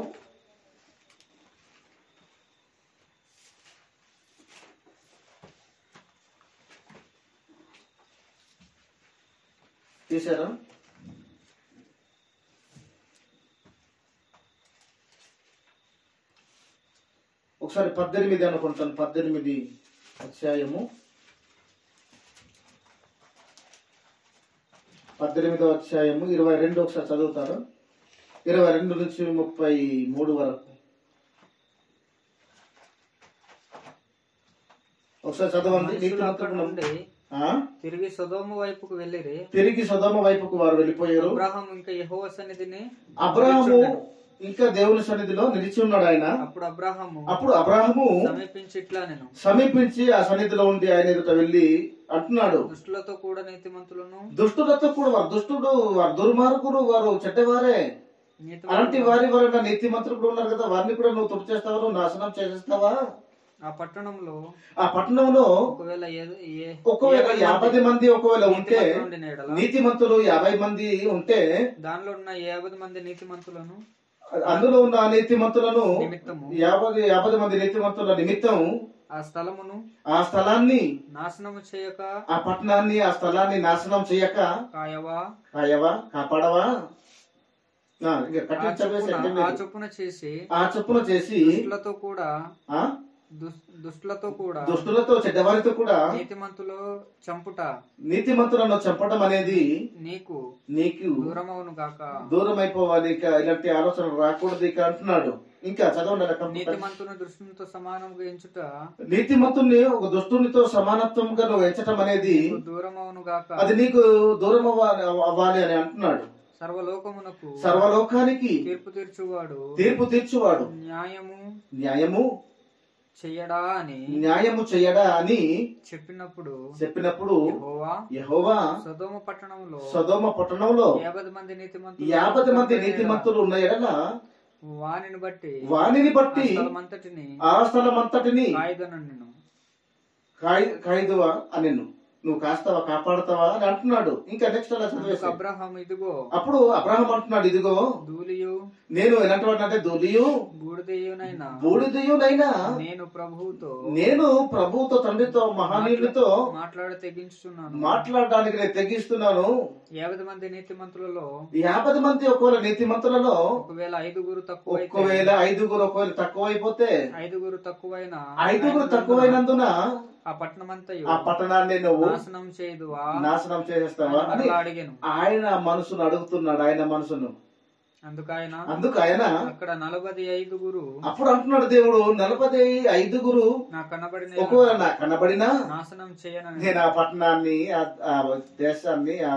తీశారా? ఒకసారి 18 అనుకుంటాను. 18 అధ్యాయము 18వ అధ్యాయము 22 ఒకసారి చదువుతారు. 22 నుంచి 33 వరకు ఒకసారి చదవండి. తిరిగి సొదొమ వైపుకు వెళ్ళిరి. తిరిగి సొదొమ వైపుకు వారు వెళ్ళిపోయారు. అబ్రహాము ఇంకా యెహోవా సన్నిధిని అబ్రహాము ఇంకా దేవుని సన్నిధిలో నిలిచి ఉన్నాడు ఆయన. అప్పుడు అబ్రహాము సమీపించి ఆ సన్నిధిలో ఉండి ఆయన ఎదుట వెళ్ళి అంటున్నాడు, దుష్టులతో కూడా నీతిమంతులను, దుష్టులతో కూడా వారు దుష్టుడు, వారు దుర్మార్గులు, వారు చెడ్డవారే, అలాంటి వారి వలన నీతిమంతులు కూడా ఉన్నారు కదా, వారిని కూడా నువ్వు తుడి చేస్తావా, నువ్వు నాశనం చేసేస్తావా? ఆ పట్టణంలో ఒకవేళ 50 మంది ఒకవేళ ఉంటే, నీతిమంతులు 50 మంది ఉంటే, దానిలో ఉన్న 50 మంది నీతిమంతులను, అందులో ఉన్న నీతిమంతులను 50 మంది నీతిమంతుల నిమిత్తం ఆ స్థలాన్ని నాశనం చేయక, ఆ పట్టణాన్ని ఆ స్థలాన్ని నాశనం చేయక కాయవా కాపాడవా, ఆ చొప్పున చేసి దుష్టులతో చెడ్డవారితో కూడా నీతిమంతులను చంపడం అనేది నీకు దూరమవును గాక, దూరం అయిపోవాలి. ఇక ఇలాంటి ఆలోచన రాకూడదు ఇక అంటున్నాడు. ఇంకా చదవండి. నీతిమంతుని దుష్టునితో సమానంగా ఎంచుట, నీతిమంతుని ఒక దుష్టునితో సమానత్వంగా నువ్వు ఎంచటం అనేది దూరమవును గాక, అది నీకు దూరం అవ్వాలి అని అంటున్నాడు. సర్వలోకానికి తీర్పు తీర్చువాడు న్యాయము చెయ్యడా అని చెప్పినప్పుడు యెహోవా సొదొమ పట్టణంలో 50 మంది నీతిమంతులు ఉన్న ఎడల వానిని బట్టి ఆ స్థలమంతటిని ఖైదువా అని నువ్వు కాస్తావా కాపాడతావా అని అంటున్నాడు. ఇంకా నెక్స్ట్ అలా చదివేసి అప్పుడు అబ్రహాం అంటున్నాడు, ఇదిగో నేను ఎలాంటి వాడిని అంటే ధూళియు బూడిదయునైనా నేను ప్రభువుతో తండ్రితో మహానీయులతో మాట్లాడడానికి నేను తెగిస్తున్నాను. 50 మంది నీతిమంతులలో 50 మంది ఒకవేళ నీతిమంతులలో ఒకవేళ 5 తక్కువైపోతే 5 తక్కువైనందున ఆ పట్టణాన్ని నువ్వు నాశనం చేసేస్తావా అని అడిగాను. ఆయన మనసును అడుగుతున్నాడు. ఆయన మనసును అందుకు ఆయన అక్కడ 45 అప్పుడు అంటున్నాడు దేవుడు, 45 నాకు కనబడిన ఒకవేళ నాకు కనబడినా నాశనం చేయనని. నేను ఆ పట్టణాన్ని, ఆ దేశాన్ని, ఆ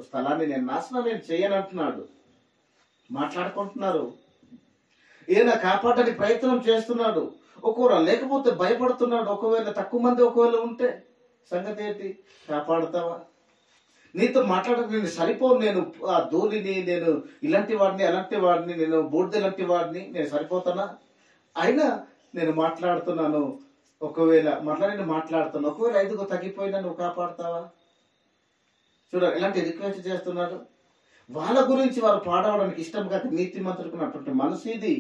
స్థలాన్ని నేను నేను చేయను అంటున్నాడు. మాట్లాడుకుంటున్నారు. ఈయన కాపాడడానికి ప్రయత్నం చేస్తున్నాడు. ఒకవేళ లేకపోతే భయపడుతున్నాడు. ఒకవేళ తక్కువ మంది ఒకవేళ ఉంటే సంగతి ఏంటి? కాపాడుతావా? నీతో మాట్లాడక నేను సరిపోను, నేను ఆ ధూళిని, నేను ఇలాంటి వాడిని, అలాంటి వాడిని, నేను బూడిద లాంటి వాడిని, నేను సరిపోతానా? అయినా నేను మాట్లాడుతున్నాను. ఒకవేళ మళ్ళీ నేను మాట్లాడుతాను, ఒకవేళ 5 తగ్గిపోయినా నువ్వు కాపాడుతావా? చూడండి ఎలాంటి రిక్వెస్ట్ చేస్తున్నాడు. వాళ్ళ గురించి వారు పాడవడానికి ఇష్టం కాక నీతి మంత్రుకున్నటువంటి మనసు ఇది.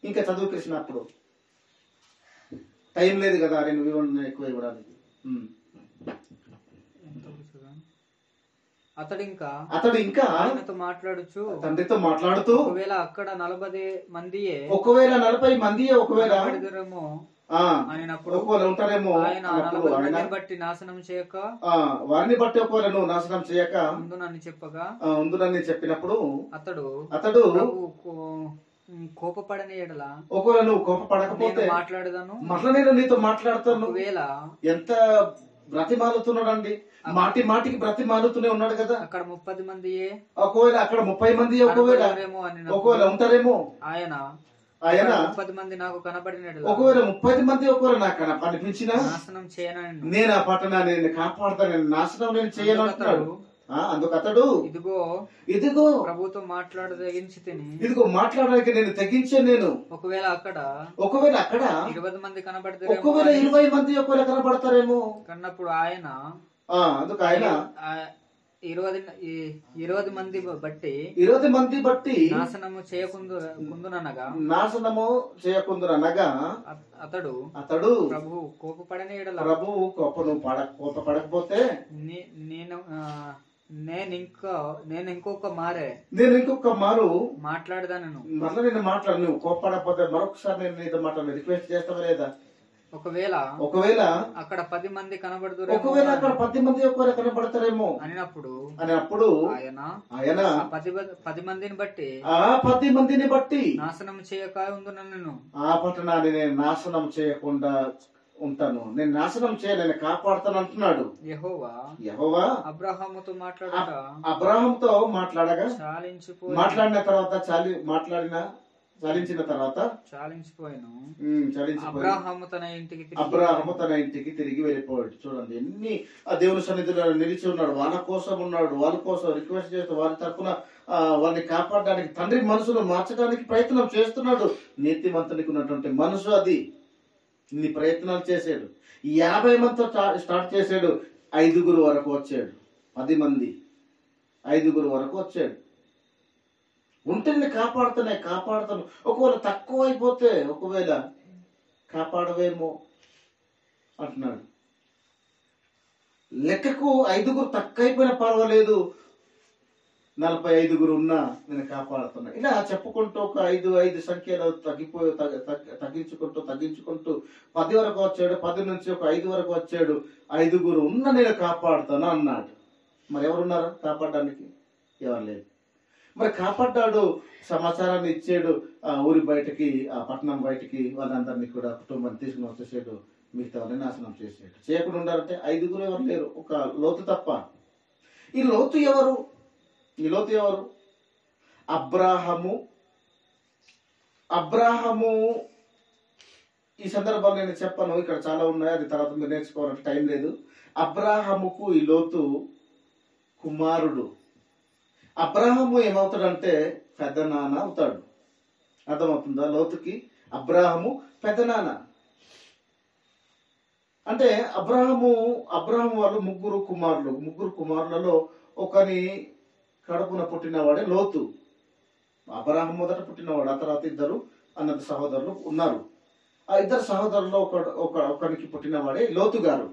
ఇంకా చదువు కృష్ణ, అప్పుడు టైం లేదు కదా నేను వివరణ ఎక్కువ ఇవ్వడానికి. అతడు ఇంకా ఆయనతో మాట్లాడుచు తండ్రితో మాట్లాడుతూ, ఒకవేళ అక్కడ 40 మందియే ఒకవేళ 40 మందియే ఒకవేళ కనబడెదరేమో అయినప్పుడు ఒకవేళ ఉంటారేమో, ఆయన 40 మందిని బట్టి నాశనం చేయక వారిని బట్టి ఒకవేళ నువ్వు నాశనం చేయక ఉందునని చెప్పగా ఉందునని చెప్పినప్పుడు అతడు కోపపడని ఎడల ఒకవేళ నువ్వు కోపపడకపోతే మాట్లాడదాను, మరలా నేను నీతో మాట్లాడతాను. ఒకవేళ ఎంత బ్రతిమాలుతున్నాడండి, మాటికి బ్రతిమాలుతూనే ఉన్నాడు కదా. అక్కడ 30 మందియే ఒకవేళ అక్కడ 30 మంది ఒకవేళ ఉంటారేమో, ఆయన 30 మంది నాకు కనబడిన ఒకవేళ 30 మంది ఒకవేళ నాకు కనిపించినా నాశనం చేయనని, నేను ఆ పట్టణాన్ని నేను కాపాడుతాను, నేను నాశనం నేను చేయను అంటున్నాడు. అందుకు అతడు, ఇదిగో ప్రభుతో మాట్లాడదగించి తిని, ఇదిగో మాట్లాడడానికి నేను తెగించాను. నేను ఒకవేళ అక్కడ 20 మంది కనబడితే, ఒకవేళ 20 మంది ఒకవేళ కనబడతారేమో కన్నప్పుడు ఆయన అందుకు ఆయన 20 మంది బట్టి నాశనము చేయకుందుననగా అతడు ప్రభు కోపపడని ఎడల, ప్రభువు కోపపడకపోతే నేను ఇంకొక మారు మాట్లాడదాను. మళ్ళీ నేను మాట్లాడు, నువ్వు కోపపడకపోతే మరొకసారి నేను నీతో మాట్లాడు, రిక్వెస్ట్ చేస్తావా లేదా? ఒకవేళ అక్కడ 10 మంది కనబడుతారు, ఒకవేళ అక్కడ 10 మంది ఒకవేళ కనబడతారేమో అన్నప్పుడు ఆయన 10 మందిని బట్టి ఆ 10 మందిని బట్టి నాశనం చేయక ఉందునను, ఆ పట్టణాన్ని నేను నాశనం చేయకుండా ఉంటాను, నేను నాశనం నేను కాపాడుతాను అంటున్నాడు యెహోవా. అబ్రహాముతో మాట్లాడగా మాట్లాడిన తర్వాత చాలించిన తర్వాత అబ్రహాము తన ఇంటికి తిరిగి వెళ్ళిపోయాడు. చూడండి ఎన్ని ఆ దేవుని సన్నిధిలో నిలిచి ఉన్నాడు. వాళ్ళ కోసం ఉన్నాడు, వాళ్ళ కోసం రిక్వెస్ట్ చేస్తూ వారి తరఫున వారిని కాపాడడానికి, తండ్రి మనసును మార్చడానికి ప్రయత్నం చేస్తున్నాడు. నీతిమంతునికి ఉన్నటువంటి మనసు అది. ఇన్ని ప్రయత్నాలు చేశాడు. 50 మందితో స్టార్ట్ చేశాడు. 5 వరకు వచ్చాడు. 10 మంది 5 వరకు వచ్చాడు. ఉంటే కాపాడుతాను. ఒకవేళ తక్కువ అయిపోతే ఒకవేళ కాపాడవేమో అంటున్నాడు. లెక్కకు 5 తక్కువ అయిపోయినా పర్వాలేదు, 45 ఉన్నా నేను కాపాడుతున్నా. ఇలా చెప్పుకుంటూ ఒక 5 సంఖ్యలో తగ్గించుకుంటూ 10 వరకు వచ్చాడు. 10 నుంచి ఒక 5 వరకు వచ్చాడు. 5 ఉన్న నేను కాపాడుతాను అన్నాడు. మరి ఎవరున్నారు కాపాడడానికి? ఎవరు లేదు. మరి కాపాడ్డాడు, సమాచారాన్ని ఇచ్చాడు. ఆ ఊరి బయటకి, ఆ పట్టణం బయటికి వాళ్ళందరినీ కూడా కుటుంబాన్ని తీసుకుని వచ్చేసాడు. మిగతా వాళ్ళని నాశనం చేసాడు. చేయకుండా ఉండాలంటే 5 ఎవరు లేరు, ఒక లోతు తప్ప. ఈ లోతు ఎవరు? అబ్రాహము. ఈ సందర్భంలో నేను చెప్పాను, ఇక్కడ చాలా ఉన్నాయి, అది తర్వాత మీరు నేర్చుకోవాలంటే టైం లేదు. అబ్రాహముకు ఈ లోతు కుమారుడు. అబ్రాహము ఏమవుతాడంటే పెద్ద నాన్న అవుతాడు. అర్థమవుతుందా? లోతుకి అబ్రాహము పెద్ద నాన్న. అంటే అబ్రాహము వాళ్ళు 3 కుమారులు. 3 కుమారులలో ఒకని కడుపున పుట్టినవాడే లోతు. అబ్రాహం మొదట పుట్టినవాడు. ఆ తర్వాత 2 అన్నది సహోదరులు ఉన్నారు. ఆ 2 సహోదరుల్లో ఒకరికి పుట్టినవాడే లోతు గారు.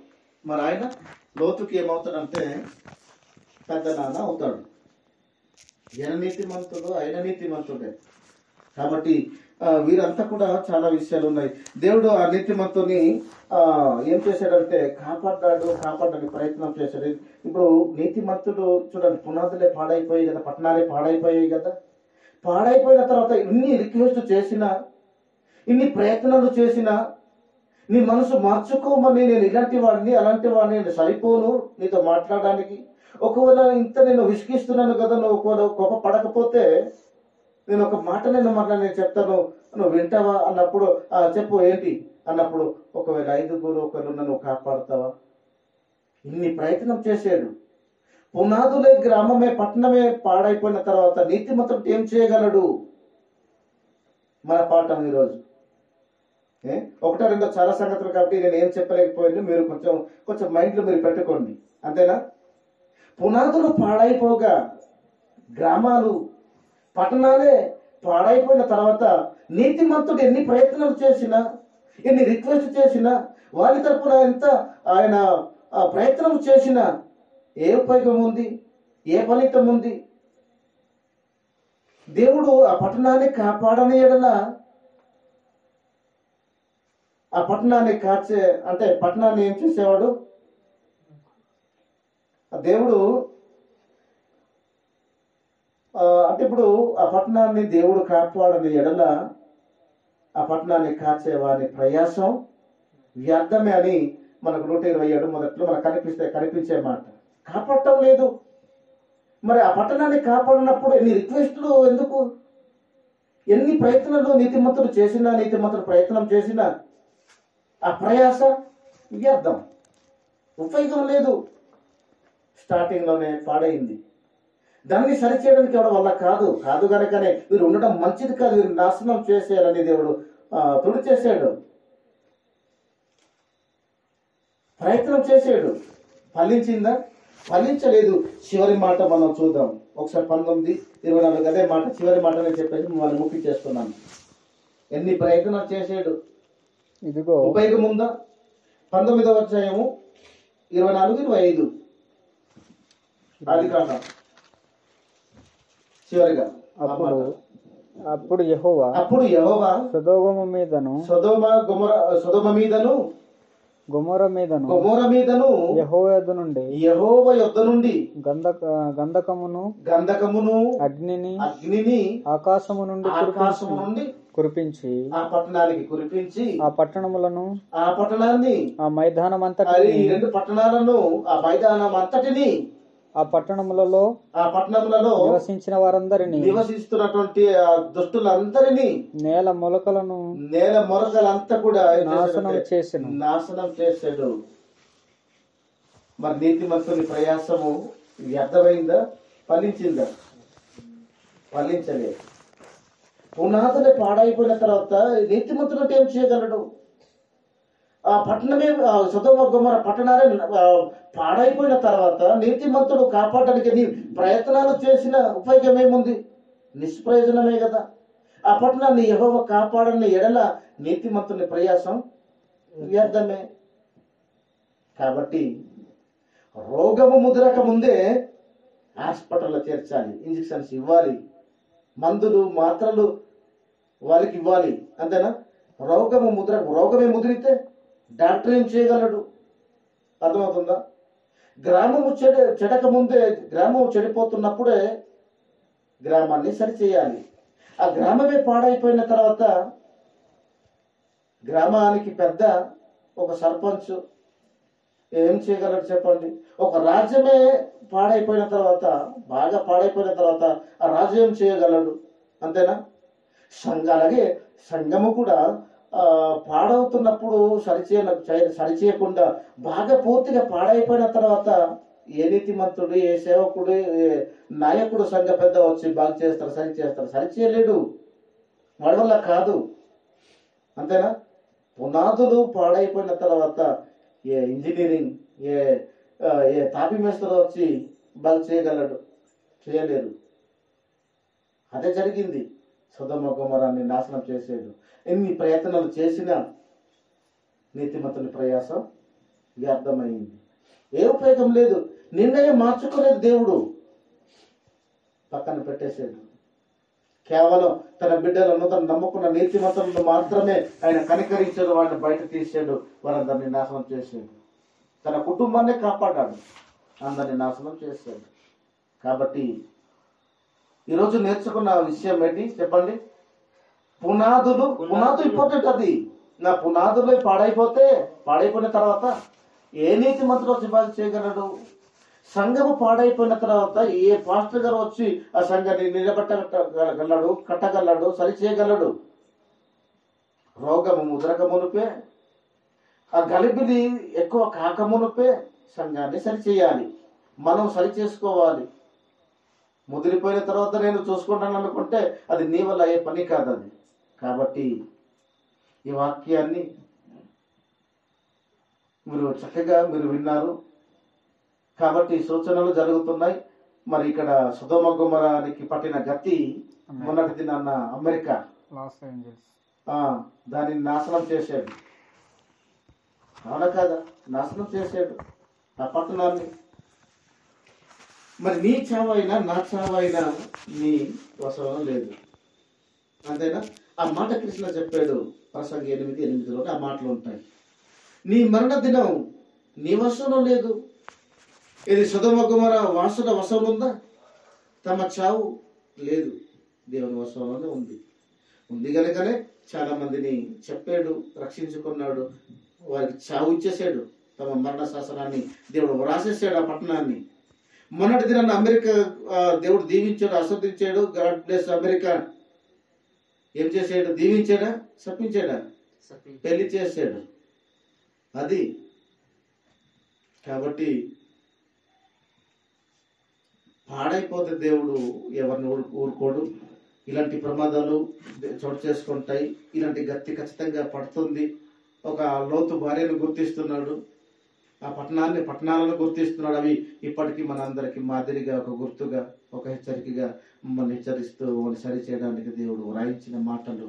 మరి ఆయన లోతుకి ఏమవుతాడంటే పెద్ద నాన్న అవుతాడు. ఆయన నీతిమంతుడే. కాబట్టి వీరంతా కూడా చాలా విషయాలు ఉన్నాయి. దేవుడు ఆ నీతిమంతుని ఏం చేశాడంటే కాపాడడానికి ప్రయత్నం చేశాడు. ఇప్పుడు నీతిమంతుడు చూడండి, పునాదులే పాడైపోయాయి కదా, పట్టణాలే పాడైపోయాయి కదా. పాడైపోయిన తర్వాత ఇన్ని రిక్వెస్ట్ చేసినా, ఇన్ని ప్రయత్నాలు చేసినా, నీ మనసు మార్చుకోమని, నేను ఇలాంటి వాడిని అలాంటి వాడిని, నేను సరిపోను నీతో మాట్లాడడానికి, ఒకవేళ ఇంత నేను విసిగిస్తున్నాను కదా, నువ్వు ఒకవేళ గొప్ప పడకపోతే నేను ఒక మాట నేను చెప్తాను, నువ్వు వింటావా అన్నప్పుడు, చెప్పు ఏంటి అన్నప్పుడు, ఒకవేళ 5 ఒకవేళ నువ్వు కాపాడుతావా? ఇన్ని ప్రయత్నం చేశాడు. పునాదులే గ్రామమే పట్టణమే పాడైపోయిన తర్వాత నీతిమంతుడు ఏం చేయగలడు? మన పాఠం ఈరోజు. ఒకటో రెండో చాలా సంగతులు కాబట్టి నేను ఏం చెప్పలేకపోయింది, మీరు కొంచెం మైండ్లో మీరు పెట్టుకోండి, అంతేనా? పునాదులు పాడైపోగా, గ్రామాలు పట్టణాలే పాడైపోయిన తర్వాత నీతిమంతుడు ఎన్ని ప్రయత్నాలు చేసినా, ఎన్ని రిక్వెస్ట్ చేసినా, వారి తరపున ఎంత ఆయన ప్రయత్నం చేసినా ఏ ఉపయోగం ఉంది? ఏ ఫలితం ఉంది? దేవుడు ఆ పట్టణాన్ని కాపాడని ఎడల, ఆ పట్టణాన్ని అంటే పట్టణాన్ని ఏం చేసేవాడు? దేవుడు అంటే ఇప్పుడు ఆ పట్టణాన్ని దేవుడు కాపాడని ఎడల, ఆ పట్టణాన్ని కాచేవాని ప్రయాసం వ్యర్థమే అని మనకు 127 మొదట్లో మనకు కనిపించే మాట. కాపాడటం లేదు. మరి ఆ పట్టణాన్ని కాపాడినప్పుడు ఎన్ని రిక్వెస్ట్లు ఎందుకు? ఎన్ని ప్రయత్నాలు నీతిమంతుడు ప్రయత్నం చేసినా ఆ ప్రయాస వ్యర్థం, ఉపయోగం లేదు. స్టార్టింగ్ లోనే పాడైంది. దాన్ని సరిచేయడానికి ఎవరి వల్ల కాదు కనుకనే వీరు ఉండడం మంచిది కాదు, వీరు నాశనం చేసేయాలని దేవుడు తుడి చేశాడు. ప్రయత్నం చేశాడు. ఫలించిందా? ఫలించలేదు. చివరి మాట మనం చూద్దాం ఒకసారి. 19:24 అదే మాట, చివరి మాట నేను చెప్పేసి మిమ్మల్ని ముఖ్యం ఎన్ని ప్రయత్నాలు చేశాడు, ఇదిగో ఉపయోగం ఉందా? 19వ అధ్యాయము 24-25 ఆదికాండం చివరిగా. అప్పుడు యెహోవా సొదొమ మీదను గొమొర మీదను యెహోవా యొద్ద నుండి గంధకమును అగ్నిని ఆకాశము నుండి కురిపించి ఆ పట్టణానికి కురిపించి ఆ పట్టణాన్ని ఆ మైదానం అంతటిని, 2 పట్టణాలను, ఆ మైదానం అంతటిని, ఆ పట్టణములలో నివసించిన వారందరినీ, నివసిస్తున్నటువంటి దుష్టులందరినీ, నేల మొలకలంతా కూడా నాశనం చేశాడు. మరి నీతిమంతుని ప్రయాసము వ్యర్థమైందా? ఫలించిందా? ఫలించలేదు. పునాదులే పాడైపోయిన తర్వాత నీతిమంతుడు ఏం చేయగలడు? ఆ పట్టణమే, సొదొమ గొమొర పట్టణాలే పాడైపోయిన తర్వాత నీతిమంతుడు కాపాడడానికి నీ ప్రయత్నాలు చేసిన ఉపయోగం ఏముంది? నిష్ప్రయోజనమే కదా. ఆ పట్టణాన్ని యెహోవా కాపాడని ఎడల నీతిమంతుని ప్రయాసం వ్యర్థమే. కాబట్టి రోగము ముదరక ముందే హాస్పిటల్లో చేర్చాలి, ఇంజక్షన్స్ ఇవ్వాలి, మందులు మాత్రలు వారికి ఇవ్వాలి, అంతేనా? రోగమే ముదిరితే డాక్టర్ ఏం చేయగలడు? అర్థమవుతుందా? గ్రామము చెడిపోతున్నప్పుడే గ్రామాన్ని సరిచేయాలి. ఆ గ్రామమే పాడైపోయిన తర్వాత గ్రామానికి పెద్ద ఒక సర్పంచ్ ఏం చేయగలడు చెప్పండి? ఒక రాజ్యమే పాడైపోయిన తర్వాత, బాగా పాడైపోయిన తర్వాత ఆ రాజ్యం ఏం చేయగలడు? అంతేనా? అలాగే సంఘము కూడా పాడవుతున్నప్పుడు సరిచేయకుండా బాగా పూర్తిగా పాడైపోయిన తర్వాత ఏ నీతిమంతుడు, ఏ సేవకుడు, ఏ నాయకుడు, సంఘ పెద్ద వచ్చి బాగు చేస్తారు, సరిచేయలేడు. వాడి వల్ల కాదు, అంతేనా? పునాదులు పాడైపోయిన తర్వాత ఏ ఇంజనీరింగ్, ఏ తాపి మేస్త్రి వచ్చి బాగు చేయగలడు? చేయలేరు. అదే జరిగింది. సొదొమ గొమొరాన్ని నాశనం చేసేడు. ఎన్ని ప్రయత్నాలు చేసినా నీతిమంతుని ప్రయాసం వ్యర్థమైంది. ఏ ఉపయోగం లేదు. నిర్ణయం మార్చుకోలేదు. దేవుడు పక్కన పెట్టేశాడు. కేవలం తన బిడ్డలను, తను నమ్ముకున్న నీతిమంతులను మాత్రమే ఆయన కనికరించాడు. వాడిని బయట తీసాడు, వారందరినీ నాశనం చేశాడు. తన కుటుంబాన్ని కాపాడాడు, అందరినీ నాశనం చేశాడు. కాబట్టి ఈరోజు నేర్చుకున్న విషయం ఏంటి చెప్పండి? పునాదులు ఇంపార్టెంట్. అది నా పునాదులు పాడైపోయిన తర్వాత ఏ నీతి మంత్రులు వచ్చి బాగా చేయగలడు? సంఘము పాడైపోయిన తర్వాత ఏ పాస్టర్ గారు వచ్చి ఆ సంఘాన్ని నిలబెట్టగలడు, కట్టగలడు, సరి చేయగలడు? రోగము ముద్రక మునిపే, ఆ గలిబిలి ఎక్కువ కాక మునిపే సంఘాన్ని సరి చేయాలి, మనం సరి చేసుకోవాలి. ముదిరిపోయిన తర్వాత నేను చూసుకుంటాను అనుకుంటే అది నీ వల్ల అయ్యే పని కాదు అది. కాబట్టి ఈ వాక్యాన్ని మీరు చక్కగా విన్నారు. కాబట్టి సూచనలు జరుగుతున్నాయి. మరి ఇక్కడ సొదొమ గొమొరాకి పట్టిన గతి మొన్నటి దినాన్న అమెరికా లాస్ ఏంజల్స్ దానిని నాశనం చేశాడు. అవునా కదా? నాశనం చేశాడు ఆ పట్టణాన్ని. మరి నీ చావైనా నా చావైనా నీ వశంలో లేదు, అంతేనా? ఆ మాట కృష్ణ చెప్పాడు ప్రసంగి 8:8లో ఆ మాటలు ఉంటాయి. నీ మరణ దినం నీ వశంలో లేదు. ఇది సొదొమ గొమొరా వాసుల వశంలో ఉందా? తమ చావు లేదు, దేవుని వశంలోనే ఉంది కనుకనే చాలా మందిని చెప్పాడు, రక్షించుకున్నాడు, వారికి చావు ఇచ్చేసాడు. తమ మరణ శాసనాన్ని దేవుడు వ్రాసేసాడు ఆ పట్టణాన్ని. మొన్నటి దినాన్ని అమెరికా దేవుడు దీవించాడు, ఆస్వాదించాడు. God bless America. ఏం చేశాడు? దీవించాడా? శపించాడా? పెళ్లి చేశాడు. అది కాబట్టి పాడైపోతే దేవుడు ఎవరిని ఊరుకోడు. ఇలాంటి ప్రమాదాలు చోటు చేసుకుంటాయి. ఇలాంటి గతి ఖచ్చితంగా పడుతుంది. ఒక లోతు భార్యను గుర్తిస్తున్నాడు, ఆ పట్టణాలను గుర్తిస్తున్నాడు. అవి ఇప్పటికీ మనందరికి మాదిరిగా ఒక గుర్తుగా, ఒక హెచ్చరికగా మమ్మల్ని హెచ్చరిస్తూ సరి చేయడానికి దేవుడు వ్రాయించిన మాటలు